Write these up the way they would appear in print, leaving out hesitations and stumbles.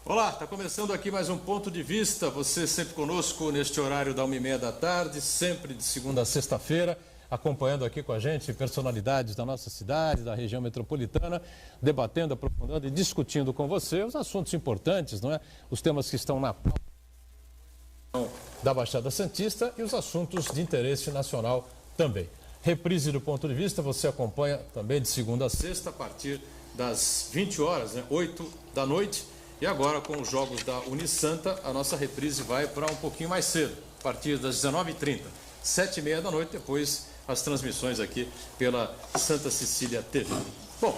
Olá, está começando aqui mais um Ponto de Vista. Você sempre conosco neste horário da 1h30 da tarde, sempre de segunda a sexta-feira, acompanhando aqui com a gente personalidades da nossa cidade, da região metropolitana, debatendo, aprofundando e discutindo com você os assuntos importantes, não é? Os temas que estão na pauta da Baixada Santista e os assuntos de interesse nacional também. Reprise do Ponto de Vista, você acompanha também de segunda a sexta, a partir das 20 horas, 8 da noite. E agora, com os jogos da Unisanta, a nossa reprise vai para um pouquinho mais cedo, a partir das 19h30, 7h30 da noite, depois as transmissões aqui pela Santa Cecília TV. Bom,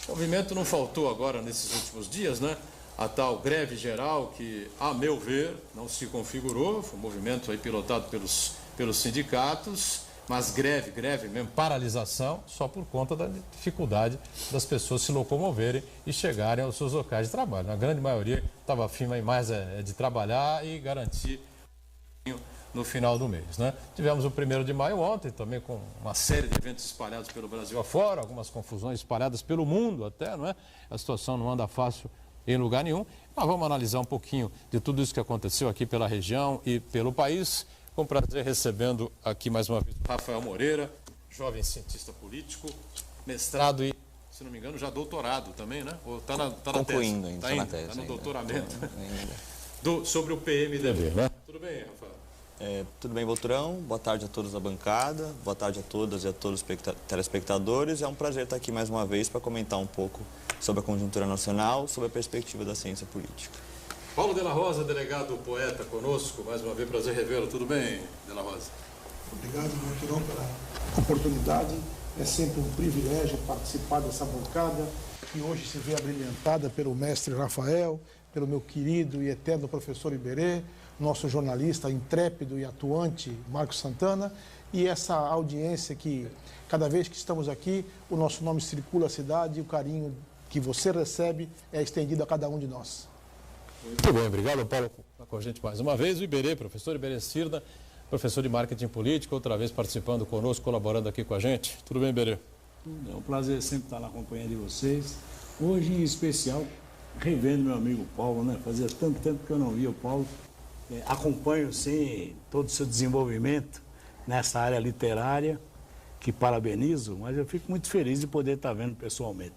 o movimento não faltou agora nesses últimos dias, né? A tal greve geral que, a meu ver, não se configurou, foi um movimento aí pilotado pelos sindicatos, mas greve mesmo, paralisação, só por conta da dificuldade das pessoas se locomoverem e chegarem aos seus locais de trabalho. A grande maioria estava afim mais de trabalhar e garantir no final do mês, né? Tivemos o 1º de maio ontem, também com uma série de eventos espalhados pelo Brasil afora, algumas confusões espalhadas pelo mundo até, não é? A situação não anda fácil em lugar nenhum. Mas vamos analisar um pouquinho de tudo isso que aconteceu aqui pela região e pelo país. Com prazer recebendo aqui mais uma vez Rafael Moreira, jovem cientista político, mestrado e, se não me engano, já doutorado também, né? Ou está na concluindo tese? Está na tese. Está no doutoramento. Sobre o PMDB, né? Tudo bem, Rafael? Tudo bem, Boturão? Boa tarde a todos da bancada, boa tarde a todas e a todos os telespectadores. É um prazer estar aqui mais uma vez para comentar um pouco sobre a conjuntura nacional, sobre a perspectiva da ciência política. Paulo de la Rosa, delegado poeta, conosco. Mais uma vez, prazer revê-lo. Tudo bem, de la Rosa? Obrigado, Boturão, pela oportunidade. É sempre um privilégio participar dessa bancada, que hoje se vê abrilhantada pelo mestre Rafael, pelo meu querido e eterno professor Iberê, nosso jornalista intrépido e atuante Marcos Santana, e essa audiência que, cada vez que estamos aqui, o nosso nome circula a cidade e o carinho que você recebe é estendido a cada um de nós. Muito bem, obrigado, Paulo, com a gente mais uma vez. O Iberê, professor Iberê Cirda, professor de marketing político, outra vez participando conosco, colaborando aqui com a gente. Tudo bem, Iberê? É um prazer sempre estar na companhia de vocês. Hoje, em especial, revendo meu amigo Paulo, né? Fazia tanto tempo que eu não via o Paulo. Acompanho, sim, todo o seu desenvolvimento nessa área literária, que parabenizo, mas eu fico muito feliz de poder estar vendo pessoalmente.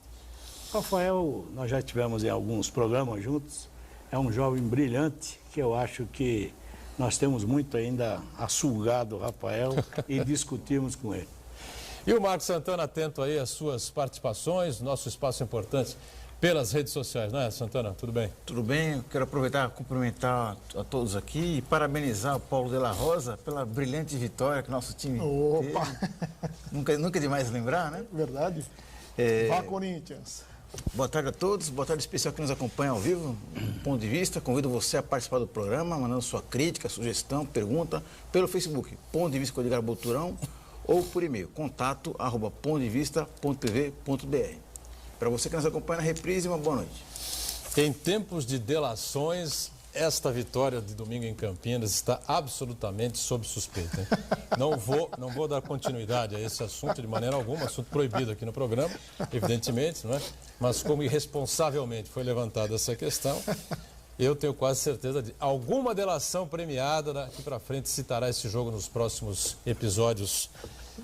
Rafael, nós já tivemos em alguns programas juntos. É um jovem brilhante, que eu acho que nós temos muito ainda a sugar do Rafael e discutirmos com ele. E o Marcos Santana, atento aí às suas participações, nosso espaço importante pelas redes sociais, não é, Santana? Tudo bem? Tudo bem, eu quero aproveitar e cumprimentar a todos aqui e parabenizar o Paulo de la Rosa pela brilhante vitória que nosso time teve. Nunca é demais lembrar, né? Verdade. Vá, Corinthians. Boa tarde a todos, boa tarde especial que nos acompanha ao vivo, Ponto de Vista. Convido você a participar do programa, mandando sua crítica, sugestão, pergunta, pelo Facebook, Ponto de Vista com Edgar Boturão, ou por e-mail, contato@pontodevista.tv.br. Para você que nos acompanha na reprise, uma boa noite. Em tempos de delações, esta vitória de domingo em Campinas está absolutamente sob suspeita, hein? Não vou dar continuidade a esse assunto de maneira alguma, assunto proibido aqui no programa, evidentemente, não é? Mas como irresponsavelmente foi levantada essa questão, eu tenho quase certeza de alguma delação premiada daqui para frente citará esse jogo nos próximos episódios,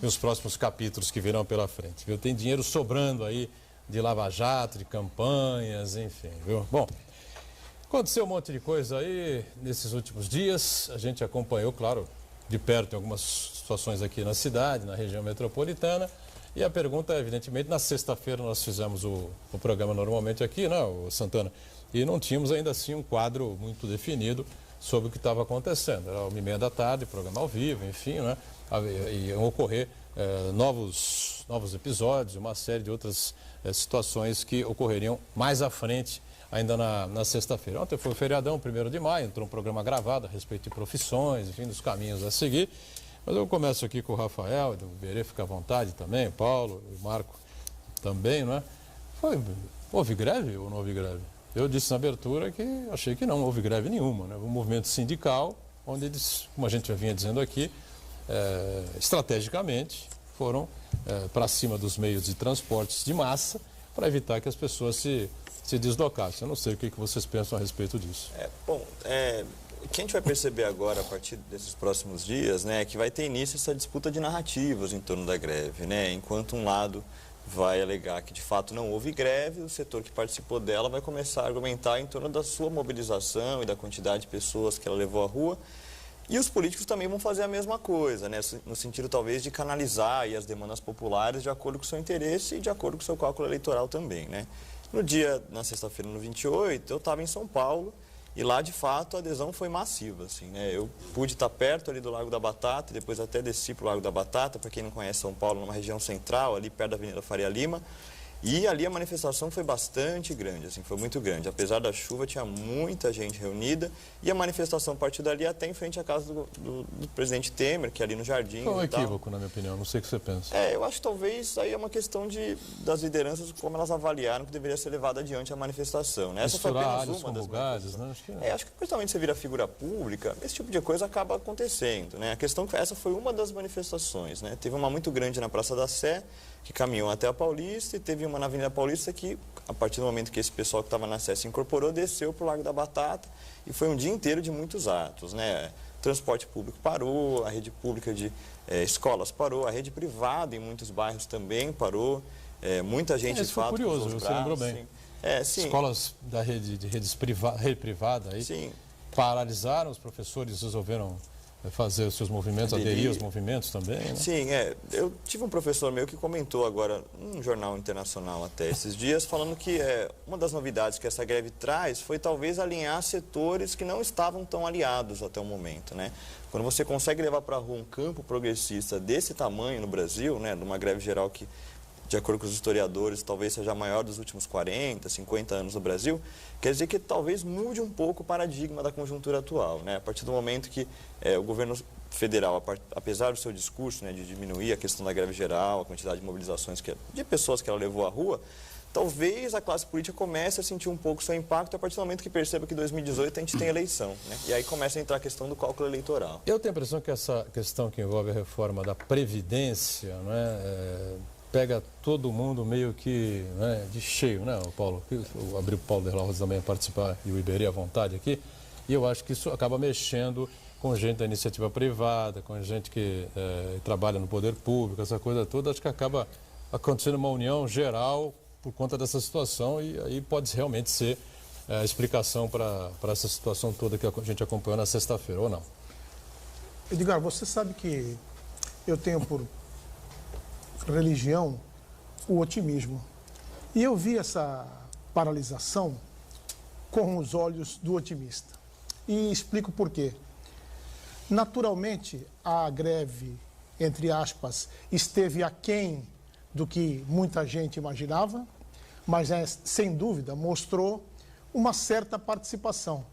nos próximos capítulos que virão pela frente, viu? Tem dinheiro sobrando aí de lava-jato, de campanhas, enfim, viu? Bom, aconteceu um monte de coisa aí nesses últimos dias, a gente acompanhou, claro, de perto em algumas situações aqui na cidade, na região metropolitana, e a pergunta é, evidentemente, na sexta-feira nós fizemos o programa normalmente aqui, né, o Santana, e não tínhamos ainda assim um quadro muito definido sobre o que estava acontecendo. Era 1h30 da tarde, programa ao vivo, enfim, né, iam ocorrer novos episódios, uma série de outras situações que ocorreriam mais à frente, ainda na sexta-feira. Ontem foi o feriadão, 1º de maio, entrou um programa gravado a respeito de profissões, enfim, dos caminhos a seguir. Mas eu começo aqui com o Rafael, o Berê fica à vontade também, o Paulo, o Marco também, não é? Houve greve ou não houve greve? Eu disse na abertura que achei que não houve greve nenhuma, né? Um movimento sindical, onde eles, como a gente já vinha dizendo aqui, estrategicamente foram para cima dos meios de transportes de massa para evitar que as pessoas se se deslocasse. Eu não sei o que vocês pensam a respeito disso. O que a gente vai perceber agora, a partir desses próximos dias, né, é que vai ter início essa disputa de narrativas em torno da greve, né? Enquanto um lado vai alegar que de fato não houve greve, o setor que participou dela vai começar a argumentar em torno da sua mobilização e da quantidade de pessoas que ela levou à rua. E os políticos também vão fazer a mesma coisa, né? No sentido talvez de canalizar aí as demandas populares de acordo com o seu interesse e de acordo com o seu cálculo eleitoral também, né? Na sexta-feira, no 28, eu estava em São Paulo e lá, de fato, a adesão foi massiva, assim, né? Eu pude estar perto ali do Lago da Batata e depois até desci para o Lago da Batata, para quem não conhece São Paulo, numa região central, ali perto da Avenida Faria Lima. E ali a manifestação foi bastante grande, assim, foi muito grande. Apesar da chuva, tinha muita gente reunida e a manifestação partiu dali até em frente à casa do presidente Temer, que é ali no Jardim. Qual é o equívoco, na minha opinião? Não sei o que você pensa. Eu acho que talvez aí é uma questão das lideranças, como elas avaliaram que deveria ser levada adiante a manifestação, né? Essa foi apenas uma das manifestações. Né? Acho que principalmente você vira figura pública, esse tipo de coisa acaba acontecendo, né? A questão é que essa foi uma das manifestações, né? Teve uma muito grande na Praça da Sé, que caminhou até a Paulista, e teve uma na Avenida Paulista que, a partir do momento que esse pessoal que estava na Sé se incorporou, desceu para o Lago da Batata, e foi um dia inteiro de muitos atos, né? O transporte público parou, a rede pública de escolas parou, a rede privada em muitos bairros também parou, muita gente, de fato, curioso, você lembrou bem. Sim. Escolas da rede privada aí, sim, paralisaram, os professores resolveram fazer os seus movimentos, aderir aos movimentos também, né? Sim, eu tive um professor meu que comentou agora, num jornal internacional até esses dias, falando que uma das novidades que essa greve traz foi talvez alinhar setores que não estavam tão aliados até o momento, né? Quando você consegue levar para a rua um campo progressista desse tamanho no Brasil, né, numa greve geral que, de acordo com os historiadores, talvez seja a maior dos últimos 40, 50 anos no Brasil, quer dizer que talvez mude um pouco o paradigma da conjuntura atual, né? A partir do momento que o governo federal, apesar do seu discurso, né, de diminuir a questão da greve geral, a quantidade de mobilizações de pessoas que ela levou à rua, talvez a classe política comece a sentir um pouco seu impacto a partir do momento que perceba que em 2018 a gente tem eleição, né? E aí começa a entrar a questão do cálculo eleitoral. Eu tenho a impressão que essa questão que envolve a reforma da Previdência, né, pega todo mundo meio que, né, de cheio, né, o Paulo? Eu abri o Paulo de Rosa também a participar e o Iberê à vontade aqui, e eu acho que isso acaba mexendo com gente da iniciativa privada, com gente que trabalha no poder público, essa coisa toda, acho que acaba acontecendo uma união geral por conta dessa situação e aí pode realmente ser a explicação para essa situação toda que a gente acompanhou na sexta-feira, ou não? Edgar, você sabe que eu tenho por religião o otimismo. E eu vi essa paralisação com os olhos do otimista. E explico por quê. Naturalmente, a greve, entre aspas, esteve aquém do que muita gente imaginava, mas, sem dúvida, mostrou uma certa participação.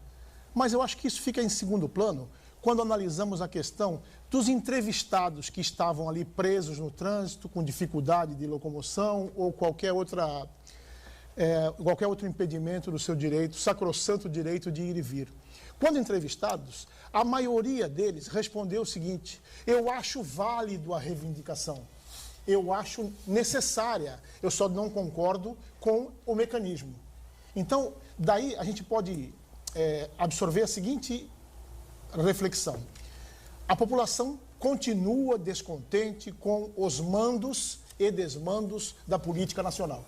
Mas eu acho que isso fica em segundo plano quando analisamos a questão dos entrevistados que estavam ali presos no trânsito, com dificuldade de locomoção ou qualquer outro impedimento do seu direito, sacrossanto direito de ir e vir. Quando entrevistados, a maioria deles respondeu o seguinte: eu acho válido a reivindicação, eu acho necessária, eu só não concordo com o mecanismo. Então, daí a gente pode absorver a seguinte reflexão: a população continua descontente com os mandos e desmandos da política nacional.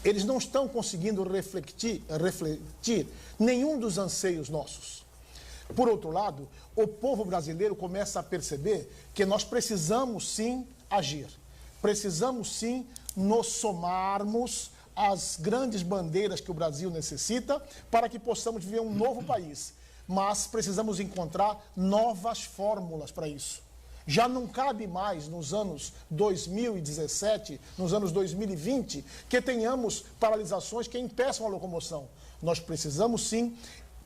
Eles não estão conseguindo refletir nenhum dos anseios nossos. Por outro lado, o povo brasileiro começa a perceber que nós precisamos sim agir. Precisamos sim nos somarmos às grandes bandeiras que o Brasil necessita para que possamos viver um novo país. Mas precisamos encontrar novas fórmulas para isso. Já não cabe mais nos anos 2017, nos anos 2020, que tenhamos paralisações que impeçam a locomoção. Nós precisamos sim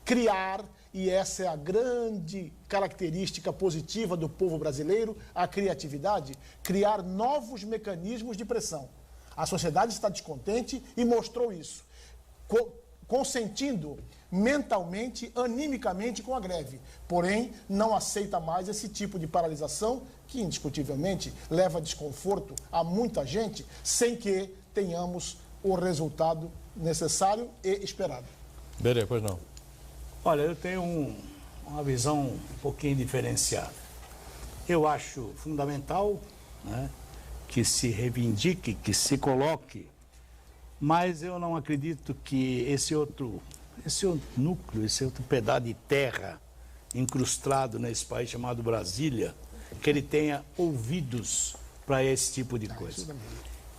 criar, e essa é a grande característica positiva do povo brasileiro, a criatividade, criar novos mecanismos de pressão. A sociedade está descontente e mostrou isso, consentindo mentalmente, animicamente com a greve. Porém, não aceita mais esse tipo de paralisação que, indiscutivelmente, leva desconforto a muita gente, sem que tenhamos o resultado necessário e esperado. Berê, pois não. Olha, eu tenho uma visão um pouquinho diferenciada. Eu acho fundamental, né, que se reivindique, que se coloque, mas eu não acredito que esse outro núcleo, esse outro pedaço de terra incrustado nesse país chamado Brasília, que ele tenha ouvidos para esse tipo de coisa.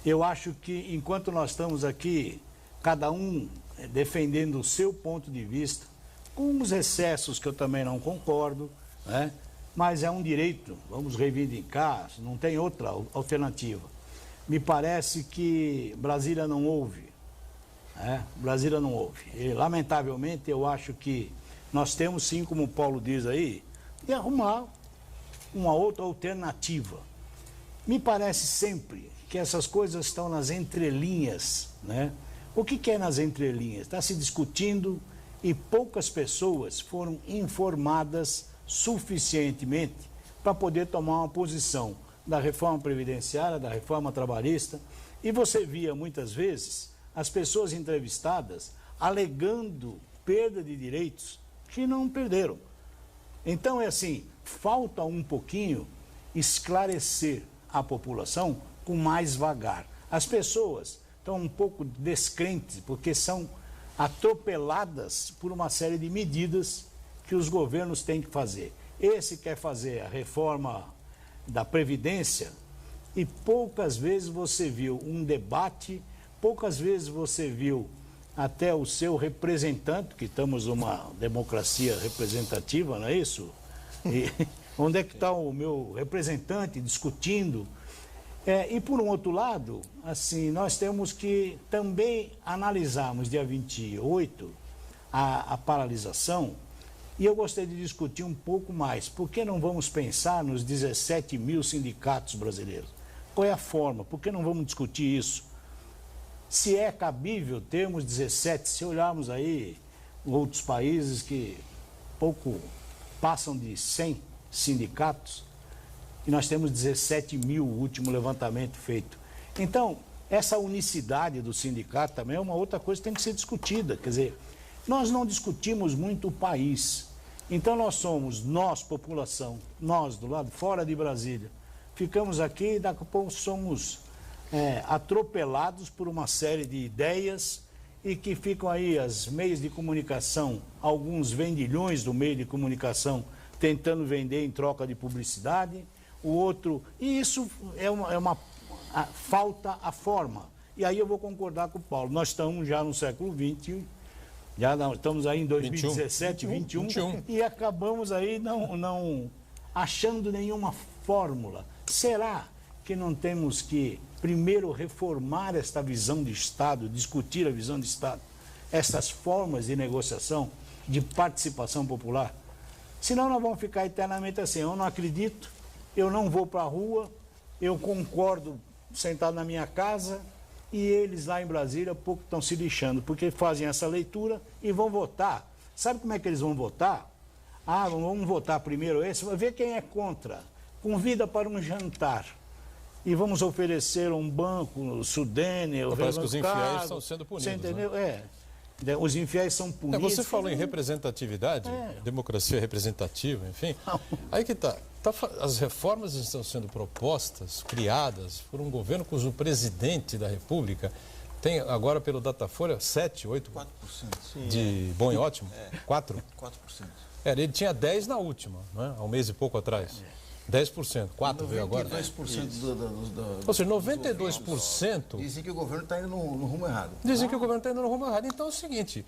Eu acho que enquanto nós estamos aqui, cada um defendendo o seu ponto de vista, com os excessos que eu também não concordo, né? Mas é um direito, vamos reivindicar, não tem outra alternativa. Me parece que Brasília não ouve, né? Brasília não ouve. E, lamentavelmente, eu acho que nós temos sim, como o Paulo diz aí, de arrumar uma outra alternativa. Me parece sempre que essas coisas estão nas entrelinhas, né? O que é nas entrelinhas? Está se discutindo e poucas pessoas foram informadas suficientemente para poder tomar uma posição da reforma previdenciária, da reforma trabalhista. E você via muitas vezes as pessoas entrevistadas alegando perda de direitos que não perderam. Então é assim, falta um pouquinho esclarecer a população com mais vagar. As pessoas estão um pouco descrentes porque são atropeladas por uma série de medidas que os governos têm que fazer. Esse quer fazer a reforma da Previdência e poucas vezes você viu um debate, poucas vezes você viu até o seu representante, que estamos numa democracia representativa, não é isso? E onde é que está o meu representante discutindo? E por um outro lado, assim, nós temos que também analisarmos dia 28 a paralisação, e eu gostaria de discutir um pouco mais. Por que não vamos pensar nos 17 mil sindicatos brasileiros? Qual é a forma? Por que não vamos discutir isso? Se é cabível termos 17, se olharmos aí outros países que pouco passam de 100 sindicatos, e nós temos 17 mil, o último levantamento feito. Então, essa unicidade do sindicato também é uma outra coisa que tem que ser discutida. Quer dizer, nós não discutimos muito o país. Então, nós, população, nós do lado fora de Brasília, ficamos aqui e daqui a pouco somos atropelados por uma série de ideias e que ficam aí as meios de comunicação, alguns vendilhões do meio de comunicação tentando vender em troca de publicidade, o outro, e isso falta a forma. E aí eu vou concordar com o Paulo, nós estamos já no século XX, estamos aí em 2017, 21, e acabamos aí não achando nenhuma fórmula. Será que não temos que primeiro reformar esta visão de Estado, discutir a visão de Estado, essas formas de negociação, de participação popular? Senão nós vamos ficar eternamente assim, eu não acredito, eu não vou para a rua, eu concordo sentado na minha casa e eles lá em Brasília pouco estão se lixando, porque fazem essa leitura e vão votar. Sabe como é que eles vão votar? Vamos votar primeiro esse, vai ver quem é contra. Convida para um jantar e vamos oferecer um banco, Sudene, o parece que os infiéis estão sendo punidos. Você entendeu? Né? Os infiéis são punidos. Você falou em representatividade, democracia representativa, enfim. Aí que está. As reformas estão sendo propostas, criadas por um governo cujo presidente da República tem agora pelo Datafolha 7, 8% 4%, de bom e ótimo? 4%? 4%. Ele tinha 10% na última, não é? Há um mês e pouco atrás. 10%, 4% veio agora. 92% Ou seja, 92%... Dizem que o governo está indo no rumo errado. Dizem que o governo está indo no rumo errado. Então é o seguinte,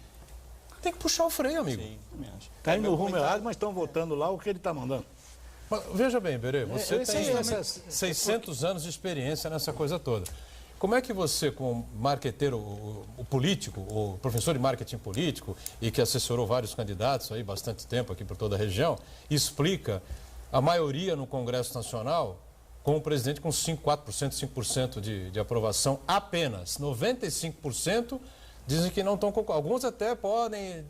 tem que puxar o freio, amigo. Está indo no rumo errado, mas estão votando lá o que ele está mandando. Mas, veja bem, Berê, você tem 600 anos de experiência nessa coisa toda. Como é que você, como marqueteiro, o político, o professor de marketing político, e que assessorou vários candidatos aí bastante tempo aqui por toda a região, explica a maioria no Congresso Nacional com o presidente com 5% de aprovação apenas. 95% dizem que não estão concordando. Alguns até podem,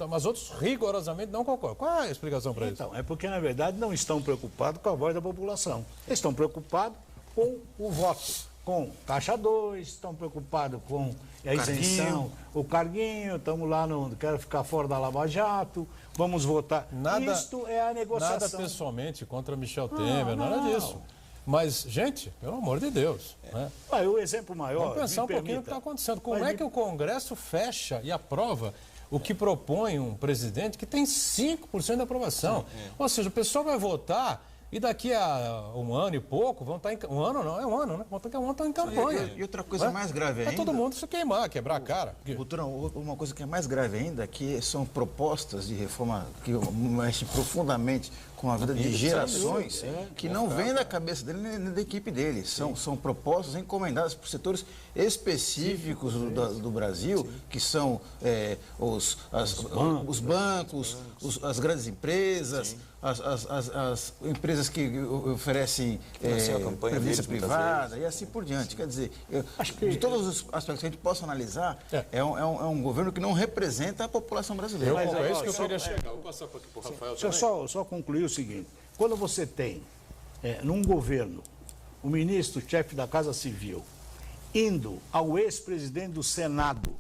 mas outros rigorosamente não concordam. Qual é a explicação para isso? Então, é porque, na verdade, não estão preocupados com a voz da população. Eles estão preocupados com o voto. com Caixa 2, estão preocupados com a isenção, o carguinho, estamos lá, quero ficar fora da Lava Jato, vamos votar. Isto é a negociação. Nada pessoalmente contra Michel Temer, nada disso. Mas, gente, pelo amor de Deus. Né? O exemplo maior. Vamos pensar um pouquinho no que está acontecendo. Como é que o Congresso fecha e aprova o que propõe um presidente que tem 5% de aprovação? Ou seja, o pessoal vai votar e daqui a um ano e pouco vão estar em... Um ano não, é um ano, né? Vão estar em campanha. E outra coisa mais grave ainda... É todo mundo se queimar, quebrar a cara. Buturão, uma coisa que é mais grave ainda, que são propostas de reforma que mexem profundamente com a vida de gerações que não vêm da cabeça dele nem da equipe dele. São propostas encomendadas por setores específicos do Brasil, que são os bancos, as grandes empresas, as empresas que oferecem previdência privada e assim por diante. Quer dizer, de todos os aspectos que a gente possa analisar, é um governo que não representa a população brasileira. É isso que eu queria chegar. Vou passar aqui para o Rafael também. Deixa eu só concluir o seguinte. Quando você tem, num governo, o ministro-chefe da Casa Civil indo ao ex-presidente do Senado,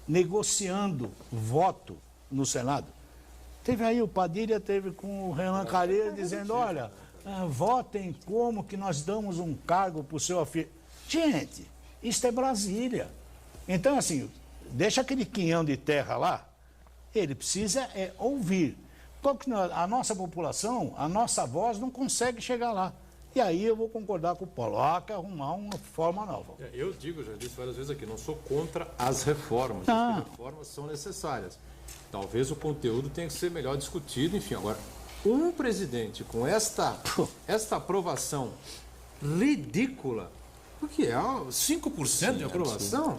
negociando voto no Senado, teve aí o Padilha, teve com o Renan Calheiros dizendo, olha, votem como que nós damos um cargo para o seu afilhado. Gente, isso é Brasília. Então, assim, deixa aquele quinhão de terra lá, ele precisa ouvir. A nossa população, a nossa voz não consegue chegar lá. E aí eu vou concordar com o Paulo, há que arrumar uma forma nova. Eu digo, já disse várias vezes aqui, não sou contra as reformas. As reformas são necessárias. Talvez o conteúdo tenha que ser melhor discutido, enfim. Agora, um presidente com esta aprovação ridícula, porque é 5% de aprovação,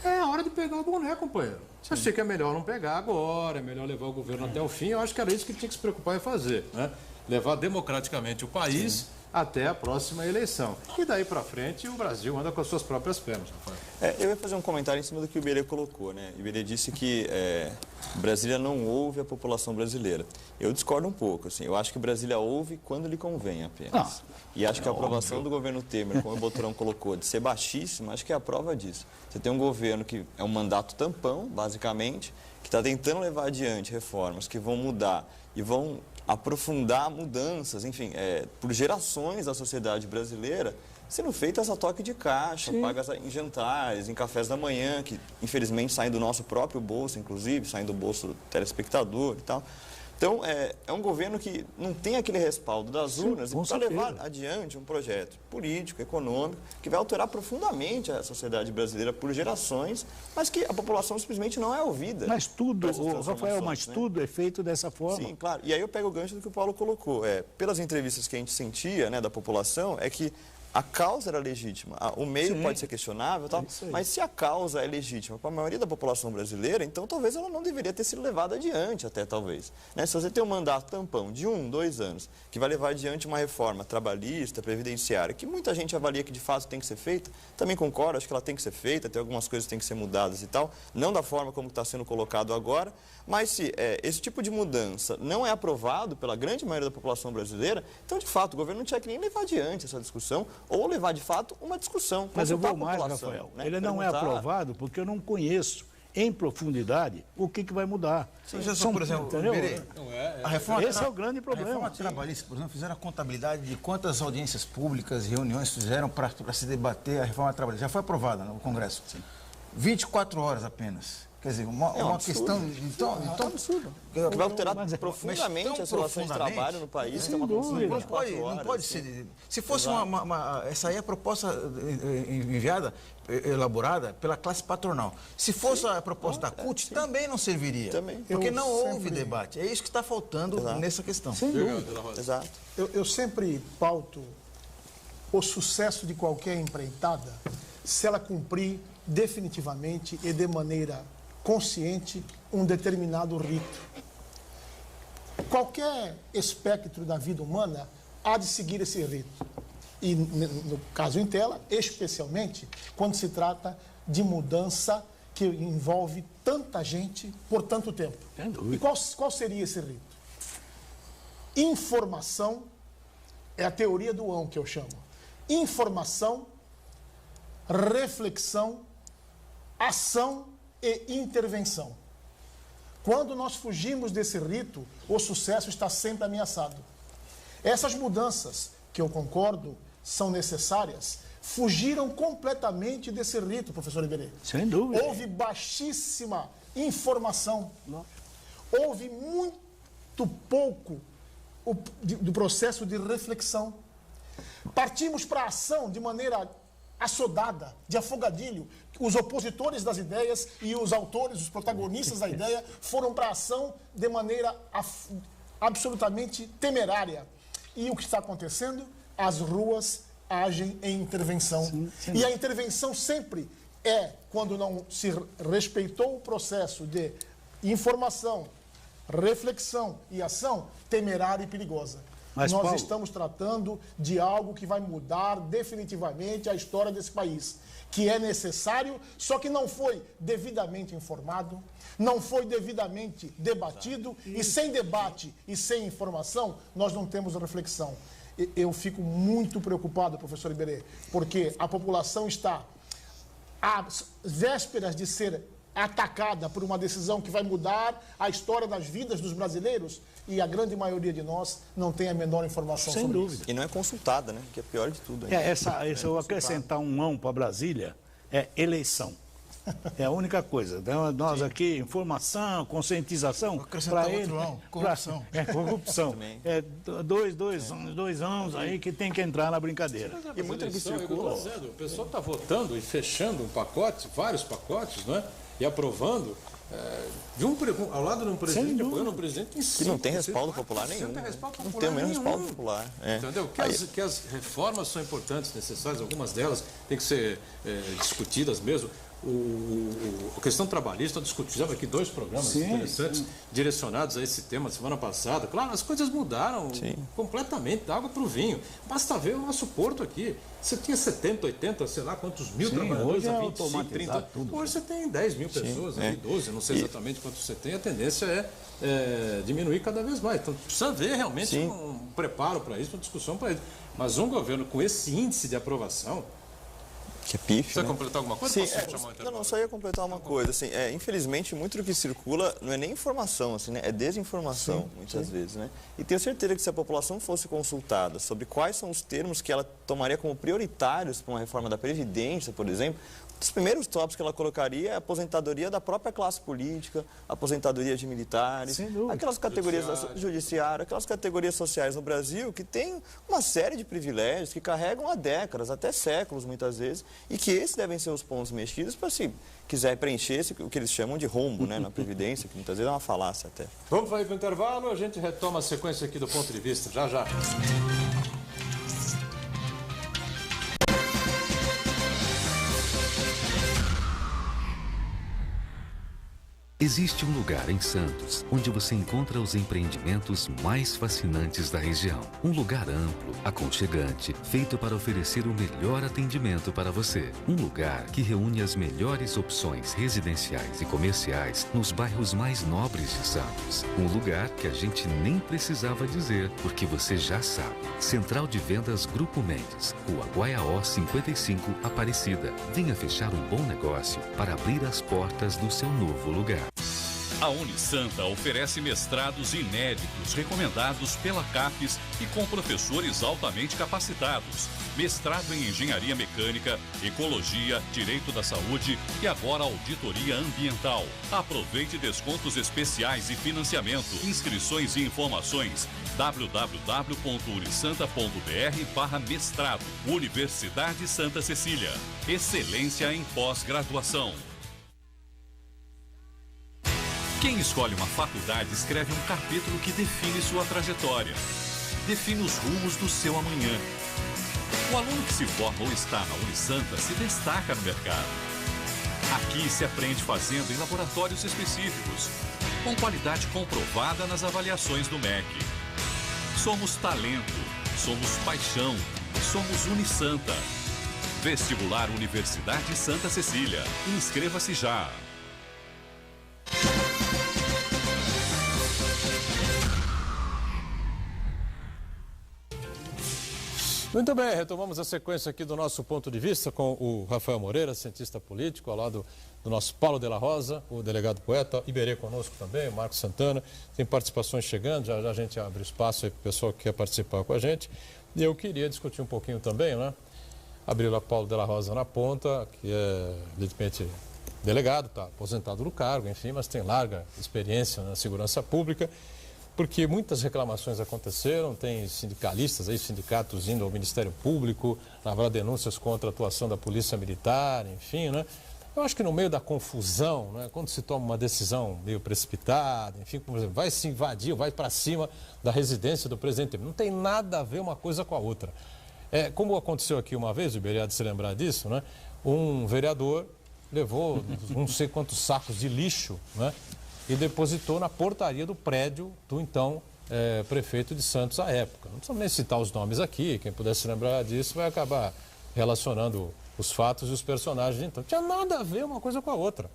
é a hora de pegar o boné, companheiro. Você acha que é melhor não pegar agora, é melhor levar o governo até o fim? Eu acho que era isso que tinha que se preocupar em fazer, né? Levar democraticamente o país até a próxima eleição. E daí para frente o Brasil anda com as suas próprias pernas, Rafael. Eu ia fazer um comentário em cima do que o Iberê colocou, né? O Iberê disse que Brasília não ouve a população brasileira. Eu discordo um pouco, assim. Eu acho que Brasília ouve quando lhe convém apenas. E acho que a aprovação do governo Temer, como o Boturão colocou, de ser baixíssima, acho que é a prova disso. Você tem um governo que é um mandato tampão, basicamente, que está tentando levar adiante reformas que vão mudar e vão aprofundar mudanças, enfim, por gerações da sociedade brasileira, sendo feitas a toque de caixa, pagas em jantares, em cafés da manhã, que infelizmente saem do nosso próprio bolso, inclusive, saem do bolso do telespectador e tal. Então, é um governo que não tem aquele respaldo das urnas para levar adiante um projeto político, econômico, que vai alterar profundamente a sociedade brasileira por gerações, mas que a população simplesmente não é ouvida. Mas tudo, Rafael, tudo é feito dessa forma. Sim, claro. E aí eu pego o gancho do que o Paulo colocou. Pelas entrevistas que a gente sentia, né, da população, é que a causa era legítima. O meio pode ser questionável, tal, mas se a causa é legítima para a maioria da população brasileira, então talvez ela não deveria ter sido levada adiante até, talvez. Né? Se você tem um mandato tampão de 1, 2 anos, que vai levar adiante uma reforma trabalhista, previdenciária, que muita gente avalia que de fato tem que ser feita, também concordo, acho que ela tem que ser feita, tem algumas coisas que têm que ser mudadas e tal, não da forma como está sendo colocado agora, mas se esse tipo de mudança não é aprovado pela grande maioria da população brasileira, então, de fato, o governo não tinha que nem levar adiante essa discussão, ou levar, de fato, uma discussão. Mas eu vou mais, Rafael. Né? Ele não é aprovado porque eu não conheço em profundidade o que vai mudar. Por exemplo, a reforma, esse é o grande problema. A reforma trabalhista, por exemplo, fizeram a contabilidade de quantas audiências públicas e reuniões fizeram para se debater a reforma trabalhista. Já foi aprovada no Congresso. 24 horas apenas. Quer dizer, uma questão... Então, absurdo. Que vai alterar profundamente as relações de trabalho no país. Não pode ser... Se fosse essa aí é a proposta enviada, elaborada pela classe patronal. Se fosse a proposta da CUT, também não serviria. Porque não houve debate. É isso que está faltando nessa questão. Sem dúvida. Exato. Eu sempre pauto o sucesso de qualquer empreitada se ela cumprir definitivamente e de maneira consciente um determinado rito. Qualquer espectro da vida humana há de seguir esse rito. E, no caso em tela, especialmente quando se trata de mudança que envolve tanta gente por tanto tempo. E qual seria esse rito? Informação é a teoria do ão, que eu chamo. informação, reflexão, ação e intervenção. Quando nós fugimos desse rito, o sucesso está sempre ameaçado. Essas mudanças, que eu concordo, são necessárias, fugiram completamente desse rito, professor Iberê. Sem dúvida. Houve baixíssima informação. Houve muito pouco do processo de reflexão. Partimos para a ação de maneira assodada, de afogadilho. Os opositores das ideias e os autores, os protagonistas da ideia, foram para a ação de maneira absolutamente temerária. E o que está acontecendo? As ruas agem em intervenção. Sim. E a intervenção sempre é quando não se respeitou o processo de informação, reflexão e ação, temerária e perigosa. Mas, nós estamos tratando de algo que vai mudar definitivamente a história desse país, que é necessário, só que não foi devidamente informado, não foi devidamente debatido, e sem debate e sem informação, nós não temos reflexão. Eu fico muito preocupado, professor Iberê, porque a população está às vésperas de ser atacada por uma decisão que vai mudar a história das vidas dos brasileiros, e a grande maioria de nós não tem a menor informação sobre dúvida. Isso. E não é consultada, né? Que é pior de tudo. Se eu acrescentar um não para Brasília, é eleição. É a única coisa. Então, nós aqui, informação, conscientização. Acrescentar outro não, corrupção. Corrupção. É dois anos aí que tem que entrar na brincadeira. E muito que circula. O pessoal está votando e fechando um pacote, vários pacotes, não é? E aprovando. Ao lado de um presidente, apoiando um presidente que não tem respaldo popular nenhum. Não tem o mesmo respaldo popular. Entendeu? Que as reformas são importantes, necessárias, algumas delas têm que ser discutidas mesmo. A questão trabalhista, nós discutimos aqui 2 programas interessantes direcionados a esse tema semana passada. Claro, as coisas mudaram completamente, da água para o vinho. Basta ver o nosso porto aqui. Você tinha 70, 80, sei lá quantos mil trabalhadores, hoje há 25, 30. Tudo. Hoje você tem 10 mil pessoas, 12, não sei exatamente quantos você tem. A tendência é diminuir cada vez mais. Então precisa ver realmente um preparo para isso, uma discussão para isso. Mas um governo com esse índice de aprovação, que é pífio. Você vai completar alguma coisa? Não, só ia completar uma coisa. Assim, infelizmente, muito do que circula não é nem informação, assim, né? É desinformação, muitas vezes. Né? E tenho certeza que se a população fosse consultada sobre quais são os termos que ela tomaria como prioritários para uma reforma da Previdência, por exemplo, um dos primeiros tópicos que ela colocaria é a aposentadoria da própria classe política, a aposentadoria de militares, aquelas categorias judiciário, aquelas categorias sociais no Brasil que têm uma série de privilégios que carregam há décadas, até séculos muitas vezes, e que esses devem ser os pontos mexidos para, se quiser preencher o que eles chamam de rombo, né, na Previdência, que muitas vezes é uma falácia até. Vamos para o intervalo, a gente retoma a sequência aqui do Ponto de Vista, já. Existe um lugar em Santos onde você encontra os empreendimentos mais fascinantes da região. Um lugar amplo, aconchegante, feito para oferecer o melhor atendimento para você. Um lugar que reúne as melhores opções residenciais e comerciais nos bairros mais nobres de Santos. Um lugar que a gente nem precisava dizer, porque você já sabe. Central de Vendas Grupo Mendes, Rua Guaiaó 55, Aparecida. Venha fechar um bom negócio para abrir as portas do seu novo lugar. A Unisanta oferece mestrados inéditos recomendados pela CAPES e com professores altamente capacitados. Mestrado em Engenharia Mecânica, Ecologia, Direito da Saúde e agora Auditoria Ambiental. Aproveite descontos especiais e financiamento. Inscrições e informações www.unisanta.br/mestrado. Universidade Santa Cecília. Excelência em pós-graduação. Quem escolhe uma faculdade escreve um capítulo que define sua trajetória, define os rumos do seu amanhã. O aluno que se forma ou está na Unisanta se destaca no mercado. Aqui se aprende fazendo em laboratórios específicos, com qualidade comprovada nas avaliações do MEC. Somos talento, somos paixão, somos Unisanta. Vestibular Universidade Santa Cecília. Inscreva-se já. Muito bem, retomamos a sequência aqui do nosso ponto de vista com o Rafael Moreira, cientista político, ao lado do nosso Paulo de la Rosa, o delegado poeta, Iberê conosco também, o Marcos Santana. Tem participações chegando, já a gente abre espaço aí para o pessoal que quer participar com a gente. E eu queria discutir um pouquinho também, né? Abrir lá Paulo de la Rosa na ponta, que é, evidentemente, delegado, está aposentado do cargo, enfim, mas tem larga experiência na segurança pública. Porque muitas reclamações aconteceram, tem sindicalistas, aí, sindicatos indo ao Ministério Público, lavar denúncias contra a atuação da Polícia Militar, enfim, né? Eu acho que no meio da confusão, né, quando se toma uma decisão meio precipitada, enfim, por exemplo, vai se invadir, vai para cima da residência do presidente, não tem nada a ver uma coisa com a outra. Como aconteceu aqui uma vez, o Iberê há de se lembrar disso, né? Um vereador levou não sei quantos sacos de lixo, né? E depositou na portaria do prédio do então prefeito de Santos à época. Não precisamos nem citar os nomes aqui, quem puder se lembrar disso vai acabar relacionando os fatos e os personagens. Então, não tinha nada a ver uma coisa com a outra.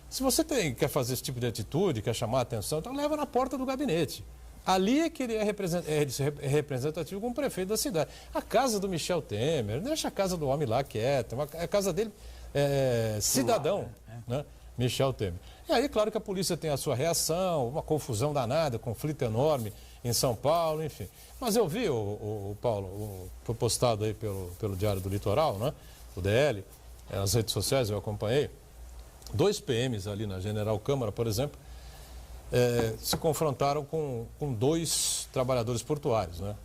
Se você quer fazer esse tipo de atitude, quer chamar a atenção, então leva na porta do gabinete. Ali é que ele é representativo como prefeito da cidade. A casa do Michel Temer, deixa a casa do homem lá quieta, a casa dele cidadão, né? Michel Temer. E aí, claro que a polícia tem a sua reação, uma confusão danada, conflito enorme em São Paulo, enfim. Mas eu vi, o Paulo, foi postado aí pelo Diário do Litoral, né? O DL, nas redes sociais eu acompanhei, 2 PMs ali na General Câmara, por exemplo, se confrontaram com 2 trabalhadores portuários, né?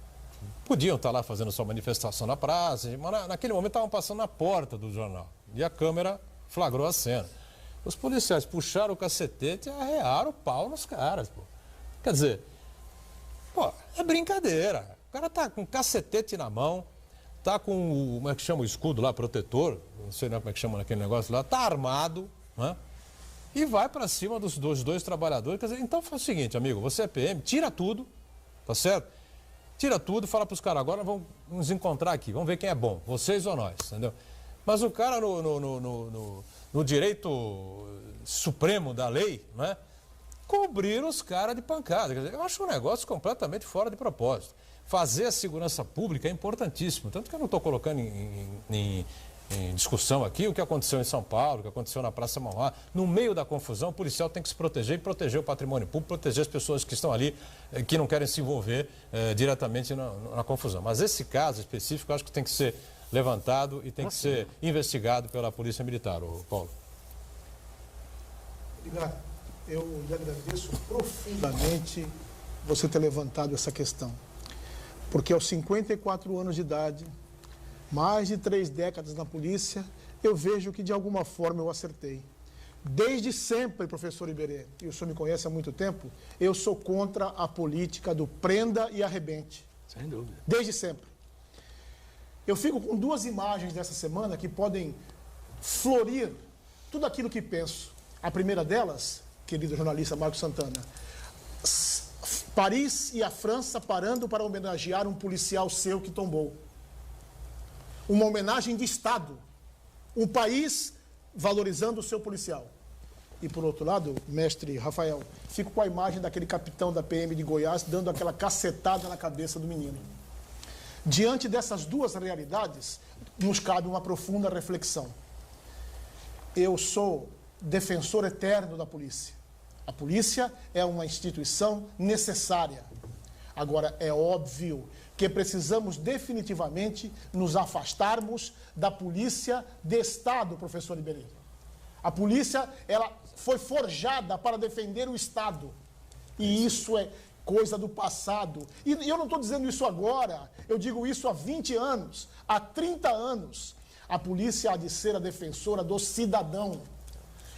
Podiam estar lá fazendo sua manifestação na praça, mas naquele momento estavam passando na porta do jornal. E a câmera flagrou a cena. Os policiais puxaram o cacetete e arrearam o pau nos caras, pô. Quer dizer, pô, é brincadeira. O cara tá com o cacetete na mão, tá com como é que chama o escudo lá, protetor, não sei como é que chama naquele negócio lá, tá armado, né? E vai para cima dos 2 trabalhadores. Quer dizer, então faz o seguinte, amigo, você é PM, tira tudo, tá certo? Tira tudo, fala pros caras, agora vamos nos encontrar aqui, vamos ver quem é bom, vocês ou nós, entendeu? Mas o cara no direito supremo da lei, né, cobriram os caras de pancada. Quer dizer, eu acho um negócio completamente fora de propósito. Fazer a segurança pública é importantíssimo, tanto que eu não estou colocando em discussão aqui o que aconteceu em São Paulo, o que aconteceu na Praça Mauá. No meio da confusão, o policial tem que se proteger e proteger o patrimônio público, proteger as pessoas que estão ali, que não querem se envolver diretamente na confusão. Mas esse caso específico, eu acho que tem que ser levantado e tem que ser investigado pela Polícia Militar, Paulo. Obrigado. Eu lhe agradeço profundamente você ter levantado essa questão. Porque aos 54 anos de idade, mais de 3 décadas na polícia, eu vejo que de alguma forma eu acertei. Desde sempre, professor Iberê, e o senhor me conhece há muito tempo, eu sou contra a política do prenda e arrebente. Sem dúvida. Desde sempre. Eu fico com 2 imagens dessa semana que podem florir tudo aquilo que penso. A primeira delas, querido jornalista Marcos Santana, Paris e a França parando para homenagear um policial seu que tombou. Uma homenagem de Estado. Um país valorizando o seu policial. E, por outro lado, mestre Rafael, fico com a imagem daquele capitão da PM de Goiás dando aquela cacetada na cabeça do menino. Diante dessas 2 realidades, nos cabe uma profunda reflexão. Eu sou defensor eterno da polícia. A polícia é uma instituição necessária. Agora, é óbvio que precisamos definitivamente nos afastarmos da polícia de Estado, professor Iberê. A polícia, ela foi forjada para defender o Estado. E isso é coisa do passado. E eu não estou dizendo isso agora, eu digo isso há 20 anos, há 30 anos. A polícia há de ser a defensora do cidadão.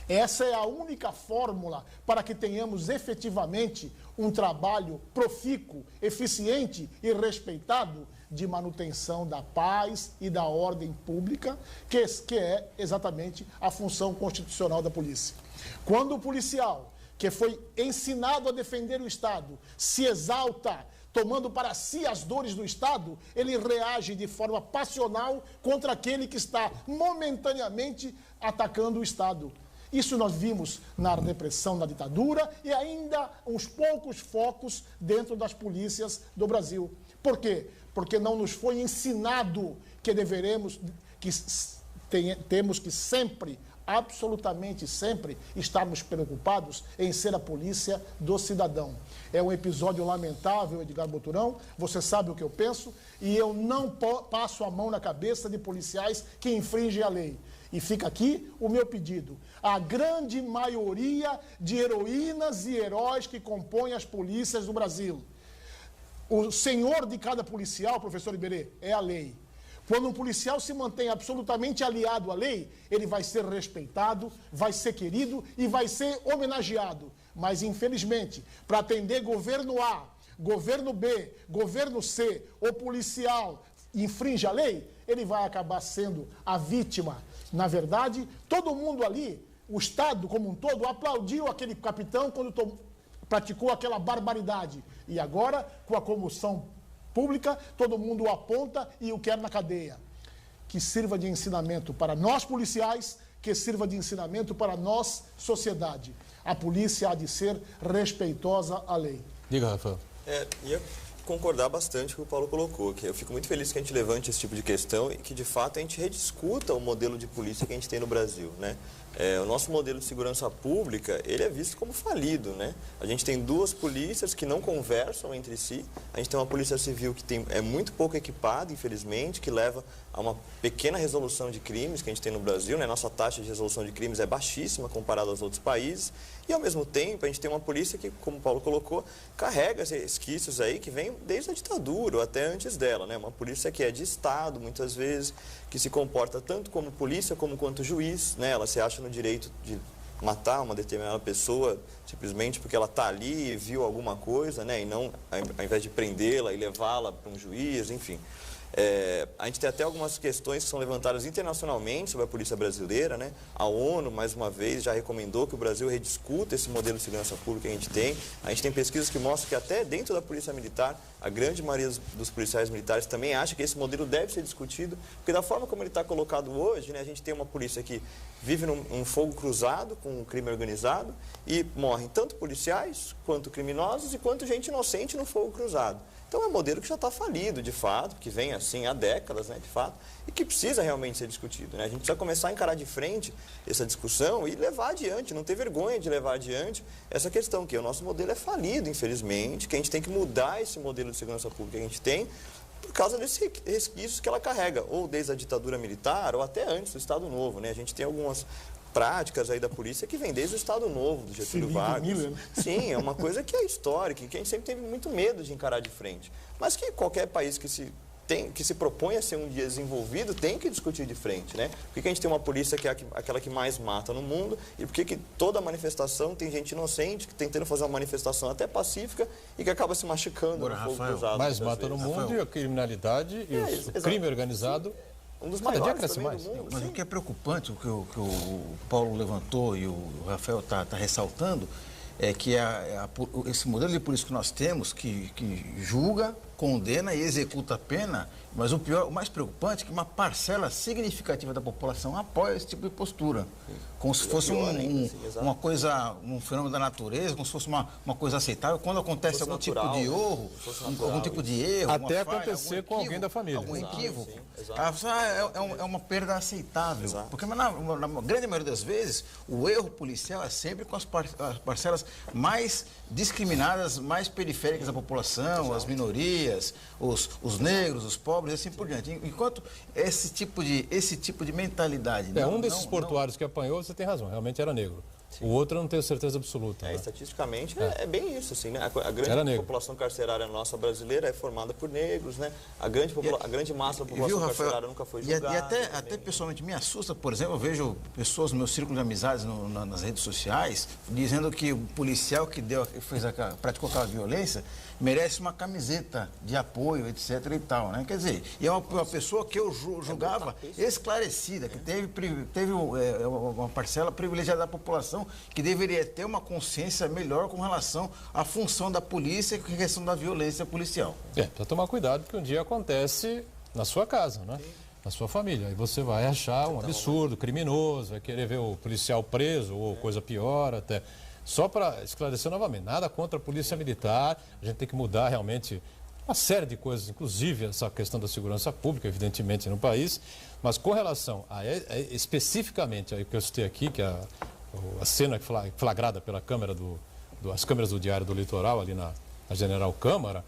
Essa é a única fórmula para que tenhamos efetivamente um trabalho profícuo, eficiente e respeitado de manutenção da paz e da ordem pública, que é exatamente a função constitucional da polícia. Quando o policial, que foi ensinado a defender o Estado, se exalta, tomando para si as dores do Estado, ele reage de forma passional contra aquele que está momentaneamente atacando o Estado. Isso nós vimos na repressão da ditadura e ainda uns poucos focos dentro das polícias do Brasil. Por quê? Porque não nos foi ensinado que temos que sempre, absolutamente sempre, estarmos preocupados em ser a polícia do cidadão. É um episódio lamentável, Edgar Boturão, você sabe o que eu penso, e eu não passo a mão na cabeça de policiais que infringem a lei. E fica aqui o meu pedido. A grande maioria de heroínas e heróis que compõem as polícias do Brasil. O senhor de cada policial, professor Iberê, é a lei. Quando um policial se mantém absolutamente aliado à lei, ele vai ser respeitado, vai ser querido e vai ser homenageado. Mas, infelizmente, para atender governo A, governo B, governo C, o policial infringe a lei, ele vai acabar sendo a vítima. Na verdade, todo mundo ali, o Estado como um todo, aplaudiu aquele capitão quando praticou aquela barbaridade. E agora, com a comoção pública, todo mundo o aponta e o quer na cadeia. Que sirva de ensinamento para nós policiais, que sirva de ensinamento para nós, sociedade. A polícia há de ser respeitosa à lei. Diga, Rafael. Ia concordar bastante com o que o Paulo colocou, que eu fico muito feliz que a gente levante esse tipo de questão e que, de fato, a gente rediscuta o modelo de polícia que a gente tem no Brasil, né? O nosso modelo de segurança pública, ele é visto como falido, né? A gente tem duas polícias que não conversam entre si. A gente tem uma polícia civil que é muito pouco equipada, infelizmente, que leva a uma pequena resolução de crimes que a gente tem no Brasil, né? Nossa taxa de resolução de crimes é baixíssima comparada aos outros países. E, ao mesmo tempo, a gente tem uma polícia que, como o Paulo colocou, carrega resquícios aí que vêm desde a ditadura ou até antes dela, né? Uma polícia que é de Estado, muitas vezes, que se comporta tanto como polícia como quanto juiz, né? Ela se acha no direito de matar uma determinada pessoa simplesmente porque ela está ali e viu alguma coisa, né? E não, ao invés de prendê-la e levá-la para um juiz, enfim. A gente tem até algumas questões que são levantadas internacionalmente sobre a polícia brasileira, né? A ONU, mais uma vez, já recomendou que o Brasil rediscuta esse modelo de segurança pública que a gente tem. A gente tem pesquisas que mostram que até dentro da polícia militar, a grande maioria dos policiais militares também acha que esse modelo deve ser discutido, porque da forma como ele está colocado hoje, né, a gente tem uma polícia que vive num fogo cruzado com o crime organizado e morrem tanto policiais, quanto criminosos e quanto gente inocente no fogo cruzado. Então, é um modelo que já está falido, de fato, que vem assim há décadas, né, de fato, e que precisa realmente ser discutido, né? A gente precisa começar a encarar de frente essa discussão e levar adiante, não ter vergonha de levar adiante essa questão, que o nosso modelo é falido, infelizmente, que a gente tem que mudar esse modelo de segurança pública que a gente tem por causa desses resquícios que ela carrega, ou desde a ditadura militar, ou até antes do Estado Novo, né? A gente tem algumas práticas aí da polícia que vem desde o Estado Novo, do Getúlio Vargas. Miller, né? Sim, é uma coisa que é histórica, que a gente sempre teve muito medo de encarar de frente. Mas que qualquer país que se propõe a ser um dia desenvolvido tem que discutir de frente, né? Por que a gente tem uma polícia que é aquela que mais mata no mundo e por que toda manifestação tem gente inocente que tentando fazer uma manifestação até pacífica e que acaba se machucando no fogo cruzado. Mais mata no mundo e a criminalidade e o crime organizado. Um dos Cada dia maiores cresce também mais. do mundo. Mas Sim. o que é preocupante, o que o Paulo levantou e o Rafael está ressaltando, é que esse modelo de polícia que nós temos, que julga, condena e executa a pena, mas o mais preocupante é que uma parcela significativa da população apoia esse tipo de postura. Como se fosse uma coisa, um fenômeno da natureza, como se fosse uma coisa aceitável. Quando acontece algum tipo de erro, algum tipo de erro, até falha, acontecer com alguém da família. Algum equívoco, exato. É uma perda aceitável. Exato. Porque na grande maioria das vezes, o erro policial é sempre com as parcelas mais discriminadas, mais periféricas da população, as minorias, os negros, os pobres e assim por diante. Enquanto esse tipo de mentalidade... Um desses portuários que apanhou, você tem razão, realmente era negro. Sim. O outro eu não tenho certeza absoluta. Né? Estatisticamente é bem isso, assim, né? A grande população carcerária nossa brasileira é formada por negros, né? A grande massa da população carcerária nunca foi julgada. E até pessoalmente me assusta, por exemplo, eu vejo pessoas no meu círculo de amizades nas redes sociais dizendo que o policial que praticou aquela violência merece uma camiseta de apoio, etc. e tal, né? Quer dizer, e é uma pessoa que eu julgava esclarecida, que teve uma parcela privilegiada da população que deveria ter uma consciência melhor com relação à função da polícia e com a questão da violência policial. Precisa tomar cuidado porque um dia acontece na sua casa, né? Na sua família. Aí você vai achar um absurdo, criminoso, vai querer ver o policial preso ou coisa pior até. Só para esclarecer novamente, nada contra a polícia militar, a gente tem que mudar realmente uma série de coisas, inclusive essa questão da segurança pública, evidentemente, no país, mas com relação especificamente ao que eu citei aqui, que é a cena flagrada pela câmera as câmeras do Diário do Litoral, ali na General Câmara,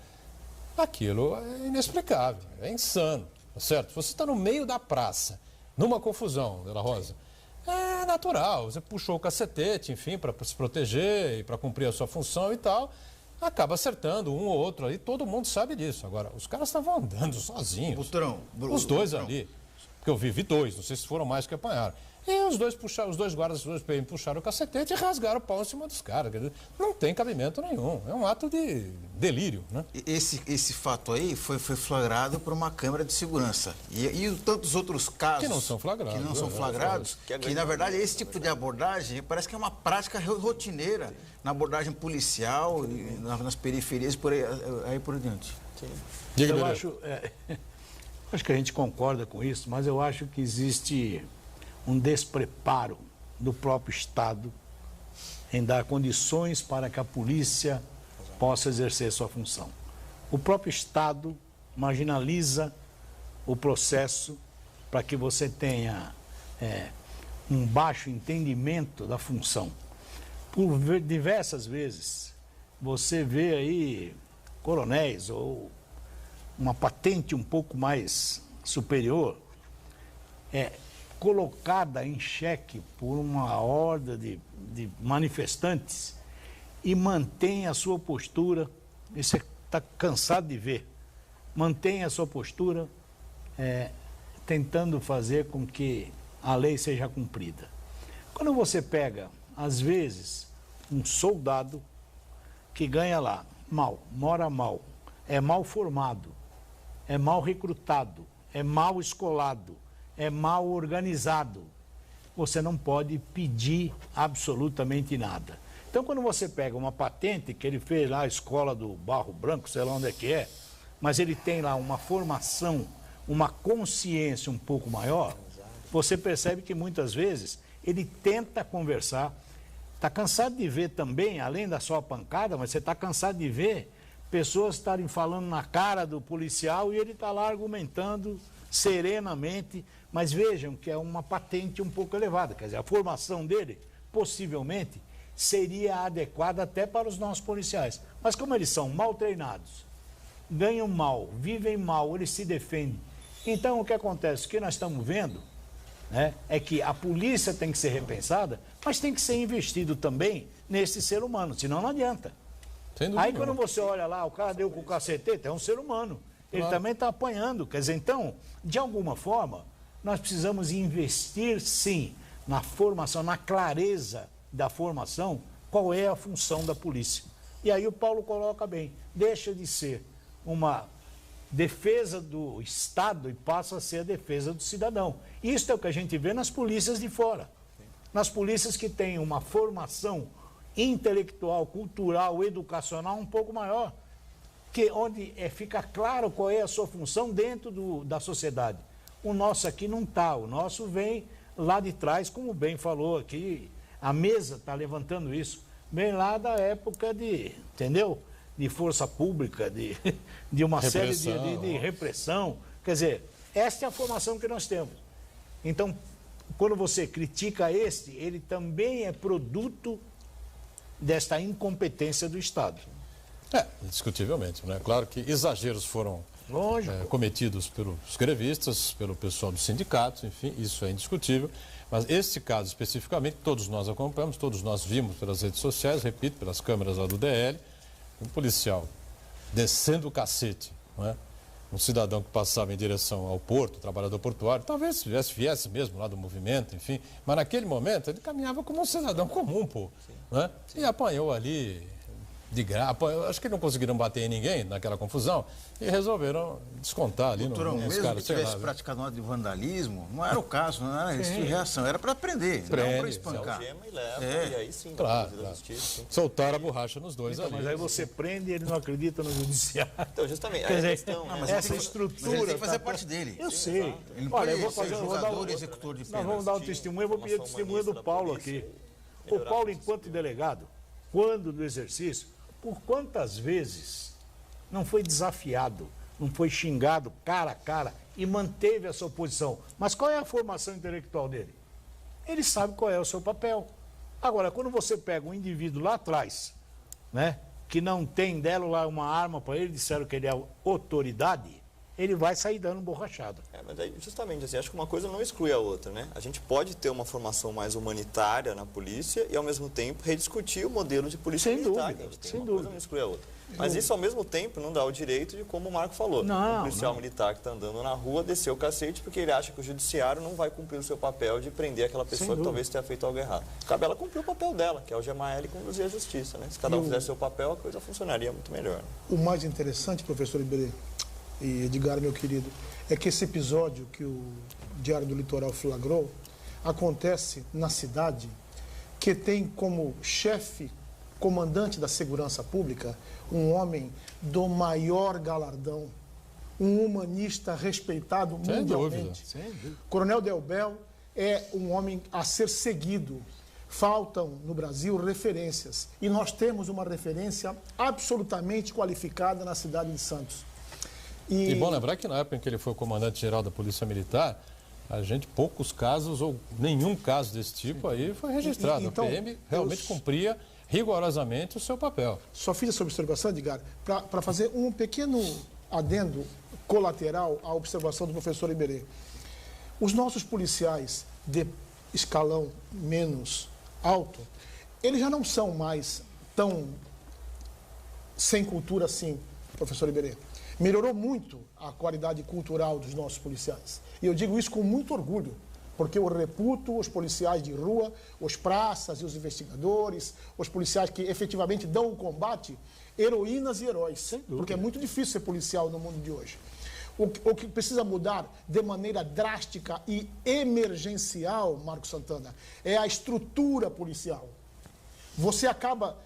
aquilo é inexplicável, é insano, tá certo? Você está no meio da praça, numa confusão, Dela Rosa, é natural, você puxou o cacetete, enfim, para se proteger e para cumprir a sua função e tal, acaba acertando um ou outro ali, todo mundo sabe disso. Agora, os caras estavam andando sozinhos, os dois ali, porque eu vi dois, não sei se foram mais que apanharam. E os dois guardas, os dois PM puxaram o cacetete e rasgaram o pau em cima dos caras. Não tem cabimento nenhum. É um ato de delírio, né? Esse fato aí foi flagrado por uma câmera de segurança. E tantos outros casos... Que não são flagrados. Que na verdade, esse tipo de abordagem parece que é uma prática rotineira na abordagem policial, e nas periferias, por aí por diante. Diga, eu acho que a gente concorda com isso, mas eu acho que existe um despreparo do próprio Estado em dar condições para que a polícia possa exercer sua função. O próprio Estado marginaliza o processo para que você tenha um baixo entendimento da função. Por diversas vezes, você vê aí coronéis ou uma patente um pouco mais superior, colocada em xeque por uma horda de manifestantes e mantém a sua postura, e você está cansado de ver, mantém a sua postura tentando fazer com que a lei seja cumprida. Quando você pega, às vezes, um soldado que ganha lá mal, mora mal, é mal formado, é mal recrutado, é mal escolado, é mal organizado, você não pode pedir absolutamente nada. Então, quando você pega uma patente, que ele fez lá a escola do Barro Branco, sei lá onde é que é, mas ele tem lá uma formação, uma consciência um pouco maior, você percebe que muitas vezes ele tenta conversar. Está cansado de ver também, além da sua pancada, mas você está cansado de ver pessoas estarem falando na cara do policial e ele está lá argumentando serenamente, mas vejam que é uma patente um pouco elevada, quer dizer, a formação dele, possivelmente, seria adequada até para os nossos policiais. Mas como eles são mal treinados, ganham mal, vivem mal, eles se defendem. Então, o que acontece? O que nós estamos vendo, né, é que a polícia tem que ser repensada, mas tem que ser investido também nesse ser humano, senão não adianta. Aí quando você olha lá, o cara deu com o cacetete, é um ser humano. Ele também está apanhando. Quer dizer, então, de alguma forma, nós precisamos investir, sim, na formação, na clareza da formação, qual é a função da polícia. E aí o Paulo coloca bem, deixa de ser uma defesa do Estado e passa a ser a defesa do cidadão. Isso é o que a gente vê nas polícias de fora. Nas polícias que têm uma formação intelectual, cultural, educacional um pouco maior, onde fica claro qual é a sua função dentro da sociedade. O nosso aqui não está, o nosso vem lá de trás, como bem falou aqui, a mesa está levantando isso, vem lá da época entendeu? De força pública, de uma série de repressão. Quer dizer, esta é a formação que nós temos. Então, quando você critica ele também é produto desta incompetência do Estado. Indiscutivelmente, né? Claro que exageros foram cometidos pelos grevistas, pelo pessoal dos sindicatos, enfim, isso é indiscutível. Mas esse caso especificamente, todos nós acompanhamos, todos nós vimos pelas redes sociais, repito, pelas câmeras lá do DL, um policial descendo o cacete, não é? Um cidadão que passava em direção ao porto, trabalhador portuário, talvez viesse mesmo lá do movimento, enfim, mas naquele momento ele caminhava como um cidadão comum, né? E apanhou ali de graça, acho que não conseguiram bater em ninguém naquela confusão e resolveram descontar ali nos caras. Se tivesse praticado um ato de vandalismo, não era o caso, não era esse tipo de reação, era para prender, não para espancar. E aí sim, claro. Soltaram a borracha nos dois ali. Mas aí você prende e ele não acredita no judiciário. Então, justamente, quer dizer, a questão... essa estrutura... Ele tem que fazer parte dele. Eu sei. Ele não pode ser jogador e executor de penas. Nós vamos dar o testemunho, eu vou pedir o testemunho do Paulo aqui. O Paulo, enquanto delegado, quando no exercício, por quantas vezes não foi desafiado, não foi xingado cara a cara e manteve a sua posição. Mas qual é a formação intelectual dele? Ele sabe qual é o seu papel. Agora, quando você pega um indivíduo lá atrás, né, que não tem, deram lá uma arma para ele, disseram que ele é autoridade, ele vai sair dando borrachada. Mas aí, justamente, assim, acho que uma coisa não exclui a outra, né? A gente pode ter uma formação mais humanitária na polícia e, ao mesmo tempo, rediscutir o modelo de polícia militar. Sem dúvida. Coisa não exclui a outra. Mas isso, ao mesmo tempo, não dá o direito de, como o Marco falou, um policial militar que está andando na rua descer o cacete porque ele acha que o judiciário não vai cumprir o seu papel de prender aquela pessoa que talvez tenha feito algo errado. Cabe ela cumprir o papel dela, que é algemar ela e conduzir a justiça, né? Se cada um fizesse seu papel, a coisa funcionaria muito melhor. Né? O mais interessante, professor Iberê e Edgar, meu querido, é que esse episódio que o Diário do Litoral flagrou acontece na cidade que tem como chefe, comandante da segurança pública, um homem do maior galardão, um humanista respeitado mundialmente. Sem dúvida. Coronel Delbel é um homem a ser seguido. Faltam no Brasil referências e nós temos uma referência absolutamente qualificada na cidade de Santos. E bom lembrar que na época em que ele foi comandante-geral da Polícia Militar, a gente, poucos casos ou nenhum caso desse tipo aí foi registrado. Então, a PM realmente cumpria rigorosamente o seu papel. Só fiz essa observação, Edgar, para fazer um pequeno adendo colateral à observação do professor Iberê. Os nossos policiais de escalão menos alto, eles já não são mais tão sem cultura assim, professor Iberê. Melhorou muito a qualidade cultural dos nossos policiais. E eu digo isso com muito orgulho, porque eu reputo os policiais de rua, os praças e os investigadores, os policiais que efetivamente dão o combate, heroínas e heróis. Porque é muito difícil ser policial no mundo de hoje. O que precisa mudar de maneira drástica e emergencial, Marcos Santana, é a estrutura policial. Você acaba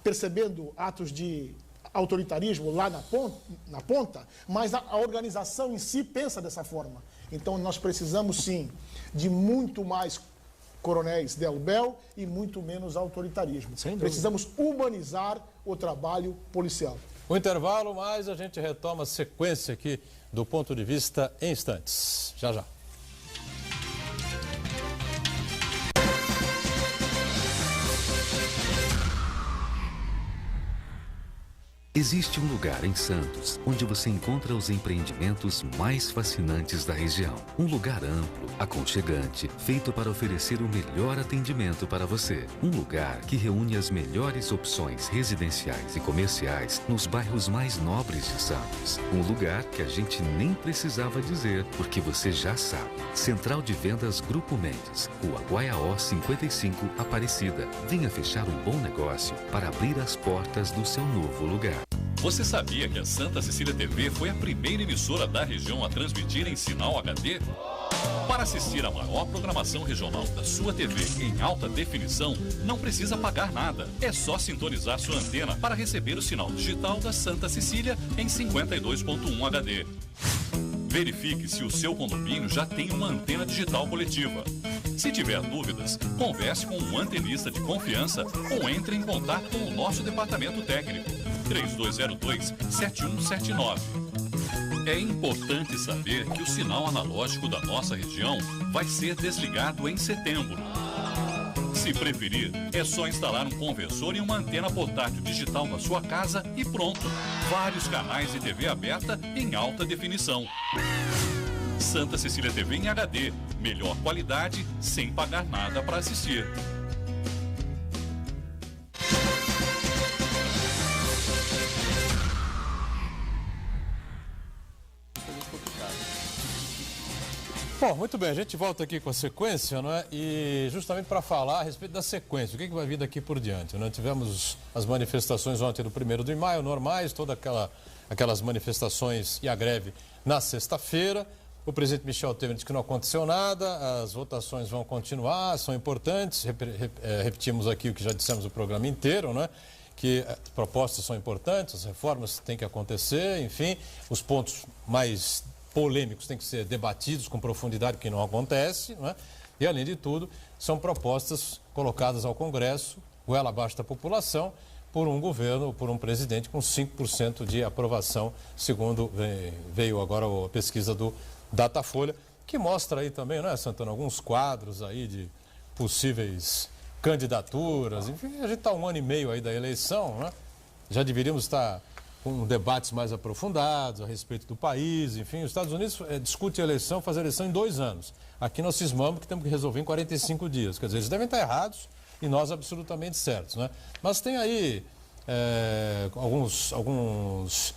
percebendo atos de autoritarismo lá na ponta, mas a organização em si pensa dessa forma. Então nós precisamos sim de muito mais coronéis Delbel e muito menos autoritarismo. Precisamos humanizar o trabalho policial. O intervalo, mas a gente retoma a sequência aqui do ponto de vista em instantes. Já, já. Existe um lugar em Santos onde você encontra os empreendimentos mais fascinantes da região. Um lugar amplo, aconchegante, feito para oferecer o melhor atendimento para você. Um lugar que reúne as melhores opções residenciais e comerciais nos bairros mais nobres de Santos. Um lugar que a gente nem precisava dizer, porque você já sabe. Central de Vendas Grupo Mendes, Rua Guaiaó 55, Aparecida. Venha fechar um bom negócio para abrir as portas do seu novo lugar. Você sabia que a Santa Cecília TV foi a primeira emissora da região a transmitir em sinal HD? Para assistir a maior programação regional da sua TV em alta definição, não precisa pagar nada. É só sintonizar sua antena para receber o sinal digital da Santa Cecília em 52.1 HD. Verifique se o seu condomínio já tem uma antena digital coletiva. Se tiver dúvidas, converse com um antenista de confiança ou entre em contato com o nosso departamento técnico. 3202-7179. É importante saber que o sinal analógico da nossa região vai ser desligado em setembro. Se preferir, é só instalar um conversor e uma antena portátil digital na sua casa e pronto. Vários canais de TV aberta em alta definição. Santa Cecília TV em HD. Melhor qualidade, sem pagar nada para assistir. Bom, muito bem, a gente volta aqui com a sequência, não é? E justamente para falar a respeito da sequência, o que vai vir daqui por diante, não é? Tivemos as manifestações ontem do 1º de maio, normais, todas aquelas manifestações e a greve na sexta-feira. O presidente Michel Temer disse que não aconteceu nada, as votações vão continuar, são importantes, repetimos aqui o que já dissemos o programa inteiro, não é? Que as propostas são importantes, as reformas têm que acontecer, enfim, os pontos mais polêmicos têm que ser debatidos com profundidade, que não acontece, não é? E, além de tudo, são propostas colocadas ao Congresso, goela abaixo da população, por um governo, por um presidente com 5% de aprovação, segundo veio agora a pesquisa do Datafolha, que mostra aí também, não é, Santana, alguns quadros aí de possíveis candidaturas. Enfim, a gente está 1 ano e meio aí da eleição, né? Já deveríamos estar com debates mais aprofundados a respeito do país, enfim. Os Estados Unidos discute a eleição, faz a eleição em 2 anos. Aqui nós cismamos que temos que resolver em 45 dias. Quer dizer, eles devem estar errados e nós absolutamente certos, né? Mas tem aí alguns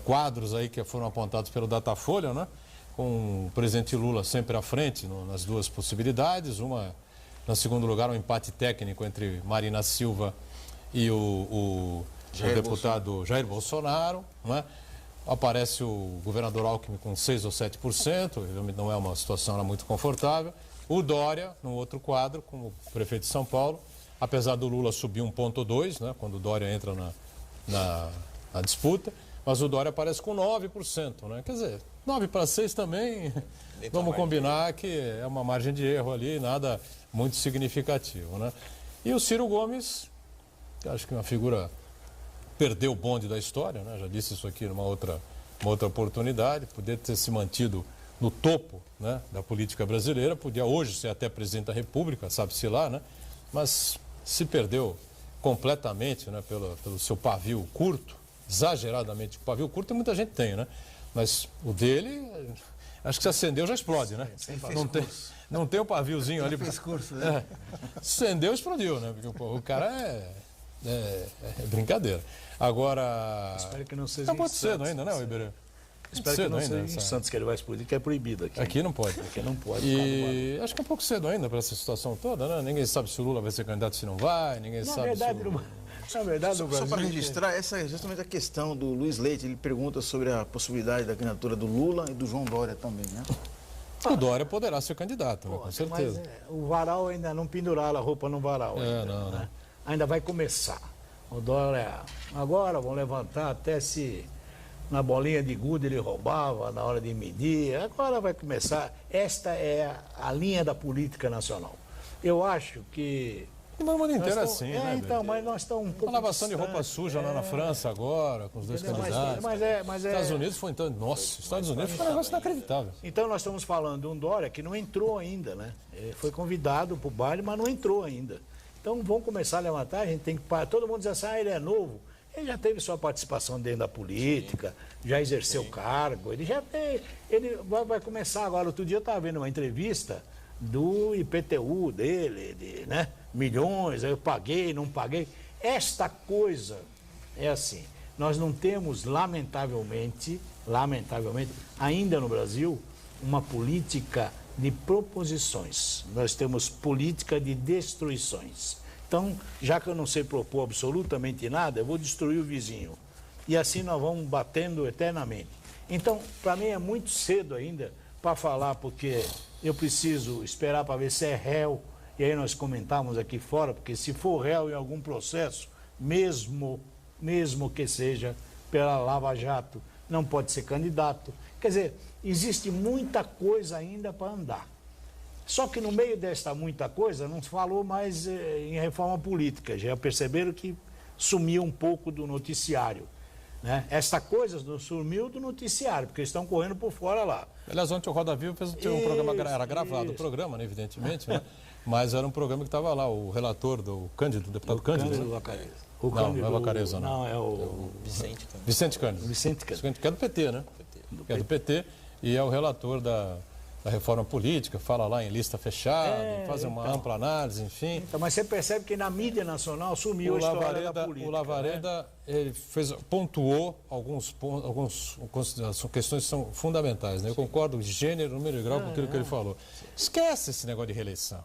quadros aí que foram apontados pelo Datafolha, né? Com o presidente Lula sempre à frente nas 2 possibilidades. Uma, no segundo lugar, um empate técnico entre Marina Silva e o deputado Jair Bolsonaro, né? Aparece o governador Alckmin com 6 ou 7%, não é uma situação lá muito confortável. O Dória, no outro quadro, como prefeito de São Paulo, apesar do Lula subir 1,2%, né? Quando o Dória entra na disputa, mas o Dória aparece com 9%, né? Quer dizer, 9 para 6 também, vamos combinar que é uma margem de erro ali, nada muito significativo, né? E o Ciro Gomes, que acho que é uma figura, perdeu o bonde da história, né? Já disse isso aqui numa outra oportunidade, poder ter se mantido no topo, né, da política brasileira, podia hoje ser até presidente da República, sabe-se lá, né? Mas se perdeu completamente, né, pelo seu pavio curto, exageradamente. O pavio curto muita gente tem, né? Mas o dele, acho que se acendeu já explode, né? Não tem o paviozinho ali. Pescoço, né? Acendeu, explodiu, né? Porque pô, o cara é brincadeira. Agora... Espero que não seja tá muito cedo ainda, né, Ribeiro? Espero que não seja em Santos que ele vai explodir, que é proibido aqui. Aqui não pode. Aqui não pode. E acho que é um pouco cedo ainda para essa situação toda, né? Ninguém sabe se o Lula vai ser candidato, se não vai, ninguém sabe se... Na verdade, no Brasil... Só para registrar, essa é justamente a questão do Luiz Leite. Ele pergunta sobre a possibilidade da candidatura do Lula e do João Dória também, né? O Dória poderá ser candidato, né? Com certeza. Mas, o varal ainda não penduraram a roupa no varal. Não. Ainda vai começar. O Dória, agora vão levantar até se na bolinha de gude ele roubava na hora de medir. Agora vai começar. Esta é a linha da política nacional. Eu acho que... No mundo inteiro é assim, né? Então, mas nós estamos um pouco... Uma lavação de roupa suja lá na França agora, com os 2 candidatos. Os Estados Unidos foi então... Nossa, os Estados Unidos foi um negócio inacreditável. Então nós estamos falando de um Dória que não entrou ainda, né? Ele foi convidado para o baile, mas não entrou ainda. Então vão começar a levantar, a gente tem que... Todo mundo diz assim, ele é novo. Ele já teve sua participação dentro da política, já exerceu cargo, ele já tem... Ele vai começar agora. Outro dia eu estava vendo uma entrevista do IPTU dele, né? Milhões, eu paguei, não paguei. Esta coisa é assim, nós não temos, lamentavelmente, ainda no Brasil, uma política de proposições. Nós temos política de destruições. Então, já que eu não sei propor absolutamente nada, eu vou destruir o vizinho. E assim nós vamos batendo eternamente. Então, para mim é muito cedo ainda para falar, porque eu preciso esperar para ver se é réu. E aí nós comentamos aqui fora, porque se for réu em algum processo, mesmo que seja pela Lava Jato, não pode ser candidato. Quer dizer, existe muita coisa ainda para andar. Só que no meio desta muita coisa, não se falou mais em reforma política. Já perceberam que sumiu um pouco do noticiário. Né? Esta coisa sumiu do noticiário, porque estão correndo por fora lá. Aliás, ontem o Roda Viva fez um programa, era gravado o programa, né, evidentemente, né? Mas era um programa que estava lá, o relator do Cândido, o deputado Cândido. Não é o Vacareza, não. Não, é o Vicente Cândido. Que é do PT, né? Que é do PT e é o relator da reforma política, fala lá em lista fechada, faz uma ampla análise, enfim. Então, mas você percebe que na mídia nacional sumiu a história da política. O Lavareda, né? Ele pontuou algumas questões que são fundamentais, né? Eu concordo, gênero, número e grau com aquilo que ele falou. Esquece esse negócio de reeleição.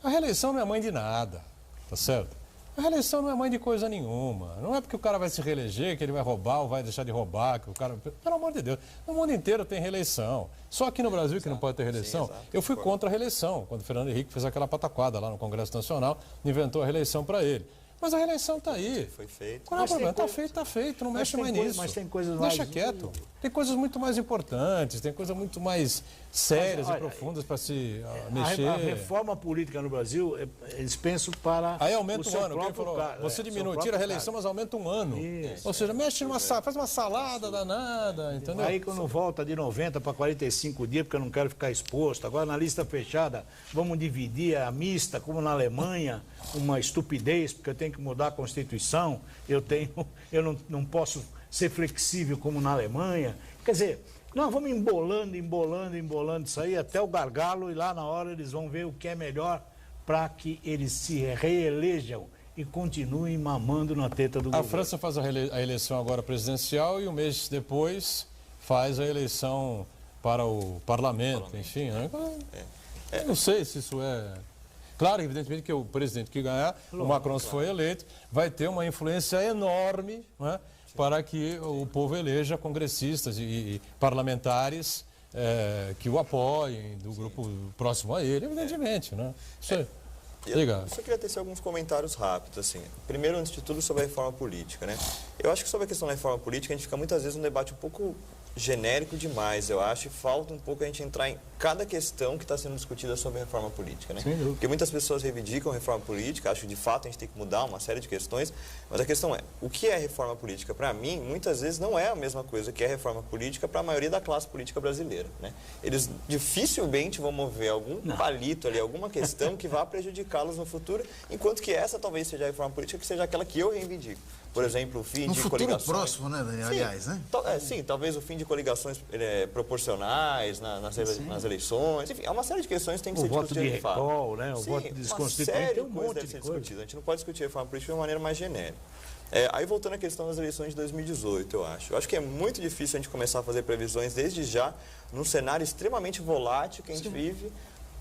A reeleição não é mãe de nada, tá certo? A reeleição não é mãe de coisa nenhuma. Não é porque o cara vai se reeleger que ele vai roubar ou vai deixar de roubar, que o cara... Pelo amor de Deus, no mundo inteiro tem reeleição. Só aqui no Brasil que não pode ter reeleição. Sim, eu fui contra a reeleição, quando o Fernando Henrique fez aquela pataquada lá no Congresso Nacional, inventou a reeleição para ele. Mas a reeleição está aí. Foi feito. Qual é o problema? Está feito, não mexe mais nisso. Mas tem coisas mais... Deixa quieto. Tem coisas muito mais importantes, tem coisas muito mais sérias e profundas para se mexer. A reforma política no Brasil, eles pensam para aí aumenta o seu ano, quem falou, você diminui, tira a reeleição, mas aumenta um ano. Isso. Ou seja, mexe faz uma salada danada, entendeu? Aí quando volta de 90 para 45 dias, porque eu não quero ficar exposto, agora na lista fechada, vamos dividir a mista, como na Alemanha, uma estupidez, porque eu tenho que mudar a Constituição, eu não posso ser flexível como na Alemanha. Quer dizer, nós vamos embolando isso aí até o gargalo e lá na hora eles vão ver o que é melhor para que eles se reelejam e continuem mamando na teta do governo. A França faz a eleição agora presidencial e um mês depois faz a eleição para o parlamento, enfim. Né? Eu não sei se isso é... Claro, evidentemente que o presidente que ganhar, o Macron, se for eleito, vai ter uma influência enorme, né, para que o povo eleja congressistas e parlamentares que o apoiem, do grupo próximo a ele, evidentemente. Né? Isso aí. Eu só queria tecer alguns comentários rápidos, assim. Primeiro, antes de tudo, sobre a reforma política, né? Eu acho que sobre a questão da reforma política, a gente fica muitas vezes num debate um pouco genérico demais, eu acho, e falta um pouco a gente entrar em cada questão que está sendo discutida sobre a reforma política, né? Porque muitas pessoas reivindicam a reforma política, acho que de fato a gente tem que mudar uma série de questões, mas a questão é, o que é reforma política? Para mim, muitas vezes não é a mesma coisa que é reforma política para a maioria da classe política brasileira, né? Eles dificilmente vão mover algum palito ali, alguma questão que vá prejudicá-los no futuro, enquanto que essa talvez seja a reforma política que seja aquela que eu reivindico. Por exemplo, o fim de coligações... No futuro próximo, né, aliás, né? Sim, talvez o fim de coligações proporcionais nas eleições, enfim, há uma série de questões que tem que ser discutidas de fato. O voto de recall, né? O voto de desconstituinte, tem um monte de coisa. A gente não pode discutir a reforma política de uma maneira mais genérica. Aí voltando à questão das eleições de 2018, eu acho que é muito difícil a gente começar a fazer previsões desde já, num cenário extremamente volátil que a gente vive,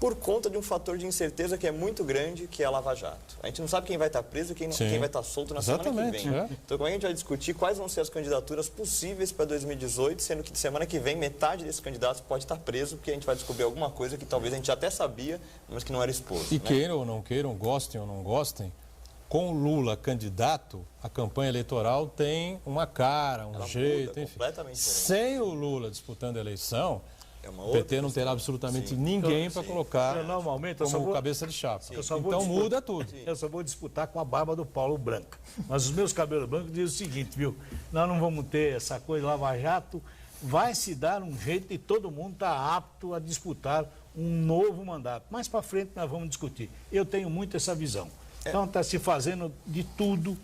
por conta de um fator de incerteza que é muito grande, que é a Lava Jato. A gente não sabe quem vai estar preso e quem vai estar solto na semana que vem. Então, como é que a gente vai discutir quais vão ser as candidaturas possíveis para 2018, sendo que semana que vem metade desses candidatos pode estar preso, porque a gente vai descobrir alguma coisa que talvez a gente até sabia, mas que não era exposto. E queiram ou não queiram, gostem ou não gostem, com o Lula candidato, a campanha eleitoral tem uma cara, um jeito, enfim. Sem o Lula disputando a eleição... O PT não terá absolutamente ninguém para colocar como cabeça de chapa. Então muda tudo. Eu só vou disputar com a barba do Paulo branca. Mas os meus cabelos brancos dizem o seguinte, viu? Nós não vamos ter essa coisa de Lava Jato. Vai se dar um jeito e todo mundo está apto a disputar um novo mandato. Mais para frente nós vamos discutir. Eu tenho muito essa visão. Então está se fazendo de tudo.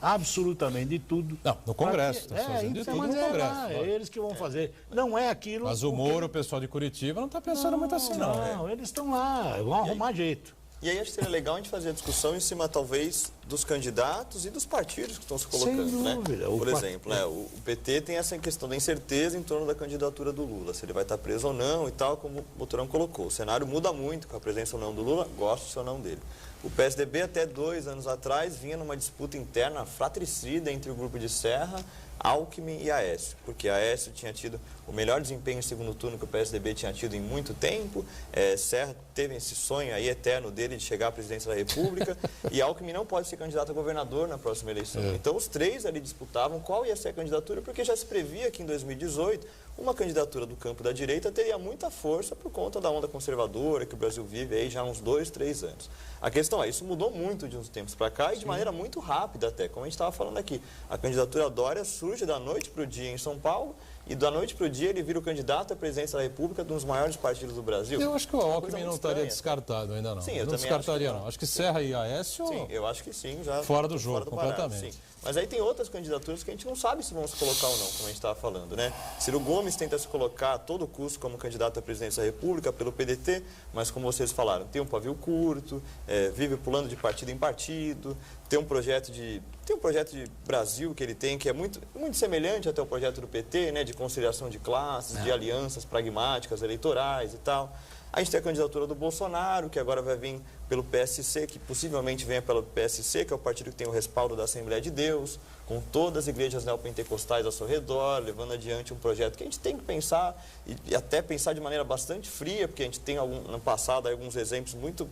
Absolutamente de tudo. Não, no Congresso. Está fazendo de tudo no Congresso. É eles que vão fazer. Não é aquilo. Mas o Moro, o pessoal de Curitiba, não está pensando muito assim, não. Não, eles estão lá, vão arrumar jeito. E aí acho que seria legal a gente fazer a discussão em cima, talvez, dos candidatos e dos partidos que estão se colocando. Sem dúvida. Né? Por exemplo, o PT tem essa questão da incerteza em torno da candidatura do Lula, se ele vai estar preso ou não e tal, como o Boturão colocou. O cenário muda muito com a presença ou não do Lula, gosta ou não dele. O PSDB, até 2 anos atrás, vinha numa disputa interna fratricida entre o grupo de Serra, Alckmin e Aécio, porque Aécio tinha tido o melhor desempenho em segundo turno que o PSDB tinha tido em muito tempo, Serra teve esse sonho aí eterno dele de chegar à presidência da República, e Alckmin não pode ser candidato a governador na próxima eleição. Então os três ali disputavam qual ia ser a candidatura, porque já se previa que em 2018 uma candidatura do campo da direita teria muita força por conta da onda conservadora que o Brasil vive aí já há uns 2, 3 anos. A questão é, isso mudou muito de uns tempos para cá e de maneira muito rápida até, como a gente estava falando aqui. A candidatura Dória surge da noite para o dia em São Paulo e da noite para o dia ele vira o candidato à presidência da República de um dos maiores partidos do Brasil. Eu acho que o Alckmin não estaria descartado ainda não. Sim, eu não descartaria não. Acho que Serra e Aécio... Sim, eu acho que sim. Já fora do jogo, completamente. Parado, sim. Mas aí tem outras candidaturas que a gente não sabe se vão se colocar ou não, como a gente estava falando, né? Ciro Gomes tenta se colocar a todo custo como candidato à presidência da República pelo PDT, mas como vocês falaram, tem um pavio curto, vive pulando de partido em partido, tem um projeto de Brasil que ele tem, que é muito semelhante até ao projeto do PT, né? De conciliação de classes, de alianças pragmáticas eleitorais e tal. A gente tem a candidatura do Bolsonaro, que agora vai vir pelo PSC, que possivelmente venha pelo PSC, que é o partido que tem o respaldo da Assembleia de Deus, com todas as igrejas neopentecostais ao seu redor, levando adiante um projeto que a gente tem que pensar, e até pensar de maneira bastante fria, porque a gente tem no passado alguns exemplos muito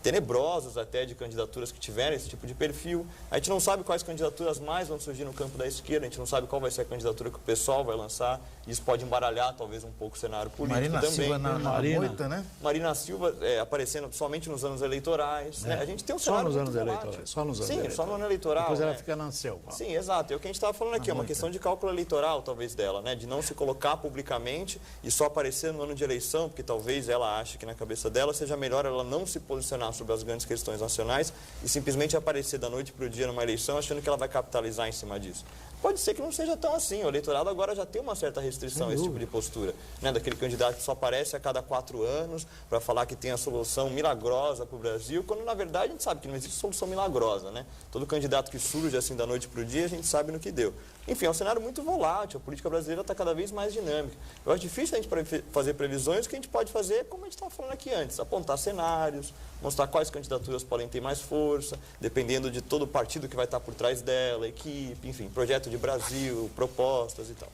tenebrosos até de candidaturas que tiveram esse tipo de perfil. A gente não sabe quais candidaturas mais vão surgir no campo da esquerda, a gente não sabe qual vai ser a candidatura que o pessoal vai lançar Isso pode embaralhar talvez um pouco o cenário político Marina também. Silva na moita, né? Marina Silva aparecendo somente nos anos eleitorais. Né? A gente tem um Só cenário nos anos muito eleitorais. volátil. Só nos anos Sim, eleitorais. só no ano eleitoral. Depois ela né? fica na selva. Sim, exato. É o que a gente estava falando aqui, é uma questão de cálculo eleitoral, talvez, dela, né? De não se colocar publicamente e só aparecer no ano de eleição, porque talvez ela ache que na cabeça dela seja melhor ela não se posicionar sobre as grandes questões nacionais e simplesmente aparecer da noite para o dia numa eleição achando que ela vai capitalizar em cima disso. Pode ser que não seja tão assim. O eleitorado agora já tem uma certa restrição a esse tipo de postura. Né? Daquele candidato que só aparece a cada 4 anos para falar que tem a solução milagrosa para o Brasil, quando na verdade a gente sabe que não existe solução milagrosa. Né? Todo candidato que surge assim da noite para o dia, a gente sabe no que deu. Enfim, é um cenário muito volátil. A política brasileira está cada vez mais dinâmica. Eu acho difícil a gente fazer previsões. O que a gente pode fazer, como a gente estava falando aqui antes, apontar cenários, mostrar quais candidaturas podem ter mais força, dependendo de todo o partido que vai estar por trás dela, equipe, enfim, projeto de Brasil, propostas e tal.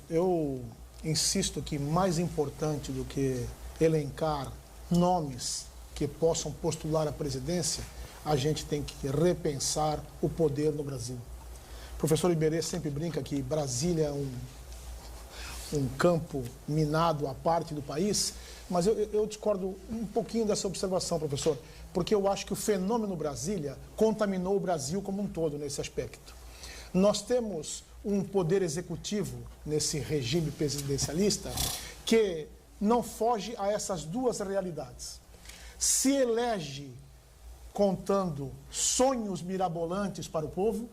Eu insisto que mais importante do que elencar nomes que possam postular a presidência, a gente tem que repensar o poder no Brasil. O professor Iberê sempre brinca que Brasília é um campo minado à parte do país, mas eu discordo um pouquinho dessa observação, professor, porque eu acho que o fenômeno Brasília contaminou o Brasil como um todo nesse aspecto. Nós temos um poder executivo nesse regime presidencialista que não foge a essas duas realidades. Se elege contando sonhos mirabolantes para o povo,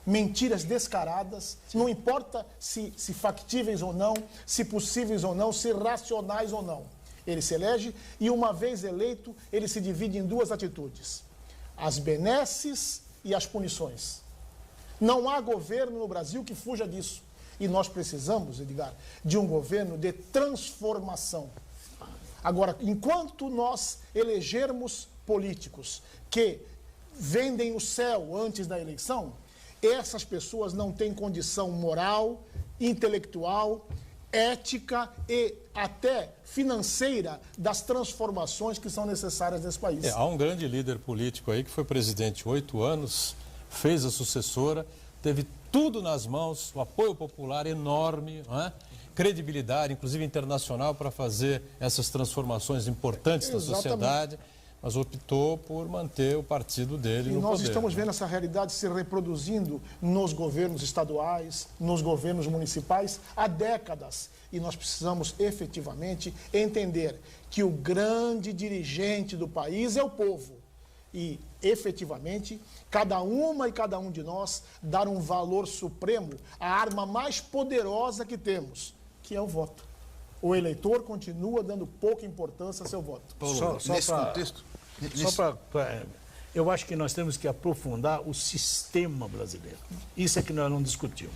mentiras descaradas, não importa se factíveis ou não, se possíveis ou não, se racionais ou não. Ele se elege e, uma vez eleito, ele se divide em duas atitudes: as benesses e as punições. Não há governo no Brasil que fuja disso. E nós precisamos, Edgar, de um governo de transformação. Agora, enquanto nós elegermos políticos que vendem o céu antes da eleição, essas pessoas não têm condição moral, intelectual, ética e até financeira das transformações que são necessárias nesse país. Há um grande líder político aí que foi presidente 8 anos, fez a sucessora, teve tudo nas mãos, o apoio popular enorme, não é? Credibilidade, inclusive internacional, para fazer essas transformações importantes da sociedade, mas optou por manter o partido dele no poder. E nós estamos vendo essa realidade se reproduzindo nos governos estaduais, nos governos municipais, há décadas. E nós precisamos efetivamente entender que o grande dirigente do país é o povo. E, efetivamente, cada uma e cada um de nós dar um valor supremo à arma mais poderosa que temos, que é o voto. O eleitor continua dando pouca importância ao seu voto. Nesse contexto... Eu acho que nós temos que aprofundar o sistema brasileiro. Isso é que nós não discutimos.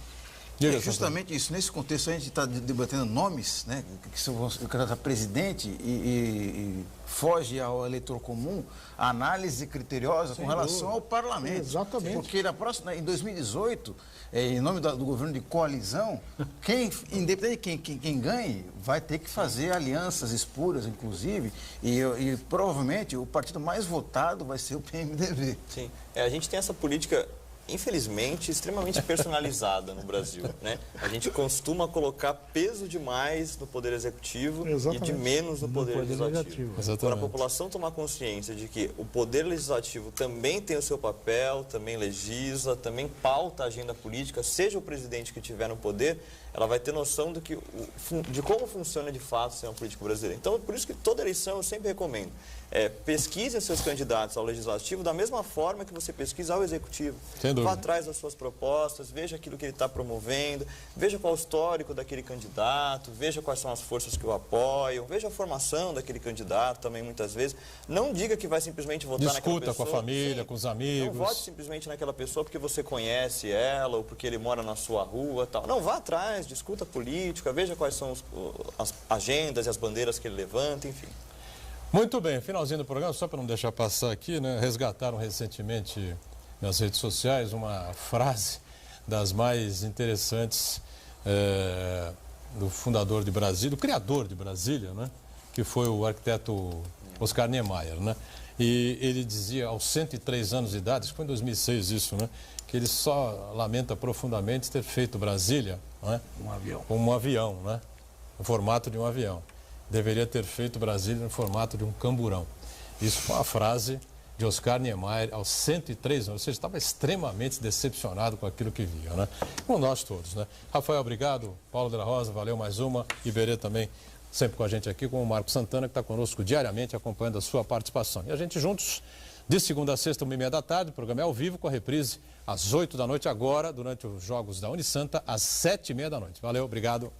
Justamente isso. Nesse contexto, a gente está debatendo nomes, né, que são o candidato a presidente e foge ao eleitor comum a análise criteriosa com relação ao parlamento. Exatamente. Porque em 2018, em nome do governo de coalizão, independente de quem ganhe, vai ter que fazer alianças espuras, inclusive, e provavelmente o partido mais votado vai ser o PMDB. Sim. A gente tem essa política, infelizmente, extremamente personalizada no Brasil, né? A gente costuma colocar peso demais no poder executivo e de menos no poder legislativo. Agora, a população tomar consciência de que o poder legislativo também tem o seu papel, também legisla, também pauta a agenda política, seja o presidente que estiver no poder, ela vai ter noção de como funciona de fato o sistema político brasileiro. Então, por isso que toda eleição eu sempre recomendo. Pesquise seus candidatos ao legislativo da mesma forma que você pesquisa ao executivo. Vá atrás das suas propostas, veja aquilo que ele está promovendo, veja qual é o histórico daquele candidato, veja quais são as forças que o apoiam, veja a formação daquele candidato também, muitas vezes. Não diga que vai simplesmente votar naquela pessoa. Discuta com a família, com os amigos. Não vote simplesmente naquela pessoa porque você conhece ela ou porque ele mora na sua rua, tal. Não, vá atrás, discuta política, veja quais são as agendas e as bandeiras que ele levanta, enfim. Muito bem, finalzinho do programa, só para não deixar passar aqui, né? Resgataram recentemente nas redes sociais uma frase das mais interessantes do fundador de Brasília, do criador de Brasília, né? Que foi o arquiteto Oscar Niemeyer, né? E ele dizia, aos 103 anos de idade, acho que foi em 2006 isso, né? Que ele só lamenta profundamente ter feito Brasília, né? Como um avião, né? No formato de um avião. Deveria ter feito Brasília no formato de um camburão. Isso foi uma frase de Oscar Niemeyer aos 103 anos, ou seja, estava extremamente decepcionado com aquilo que via, né? Como nós todos, né? Rafael, obrigado. Paulo de la Rosa, valeu mais uma. Iberê também, sempre com a gente aqui, com o Marco Santana, que está conosco diariamente, acompanhando a sua participação. E a gente juntos, de segunda a sexta, 1h30 da tarde, o programa é ao vivo, com a reprise às 8 da noite, agora, durante os Jogos da Unisanta, às 7h30 da noite. Valeu, obrigado.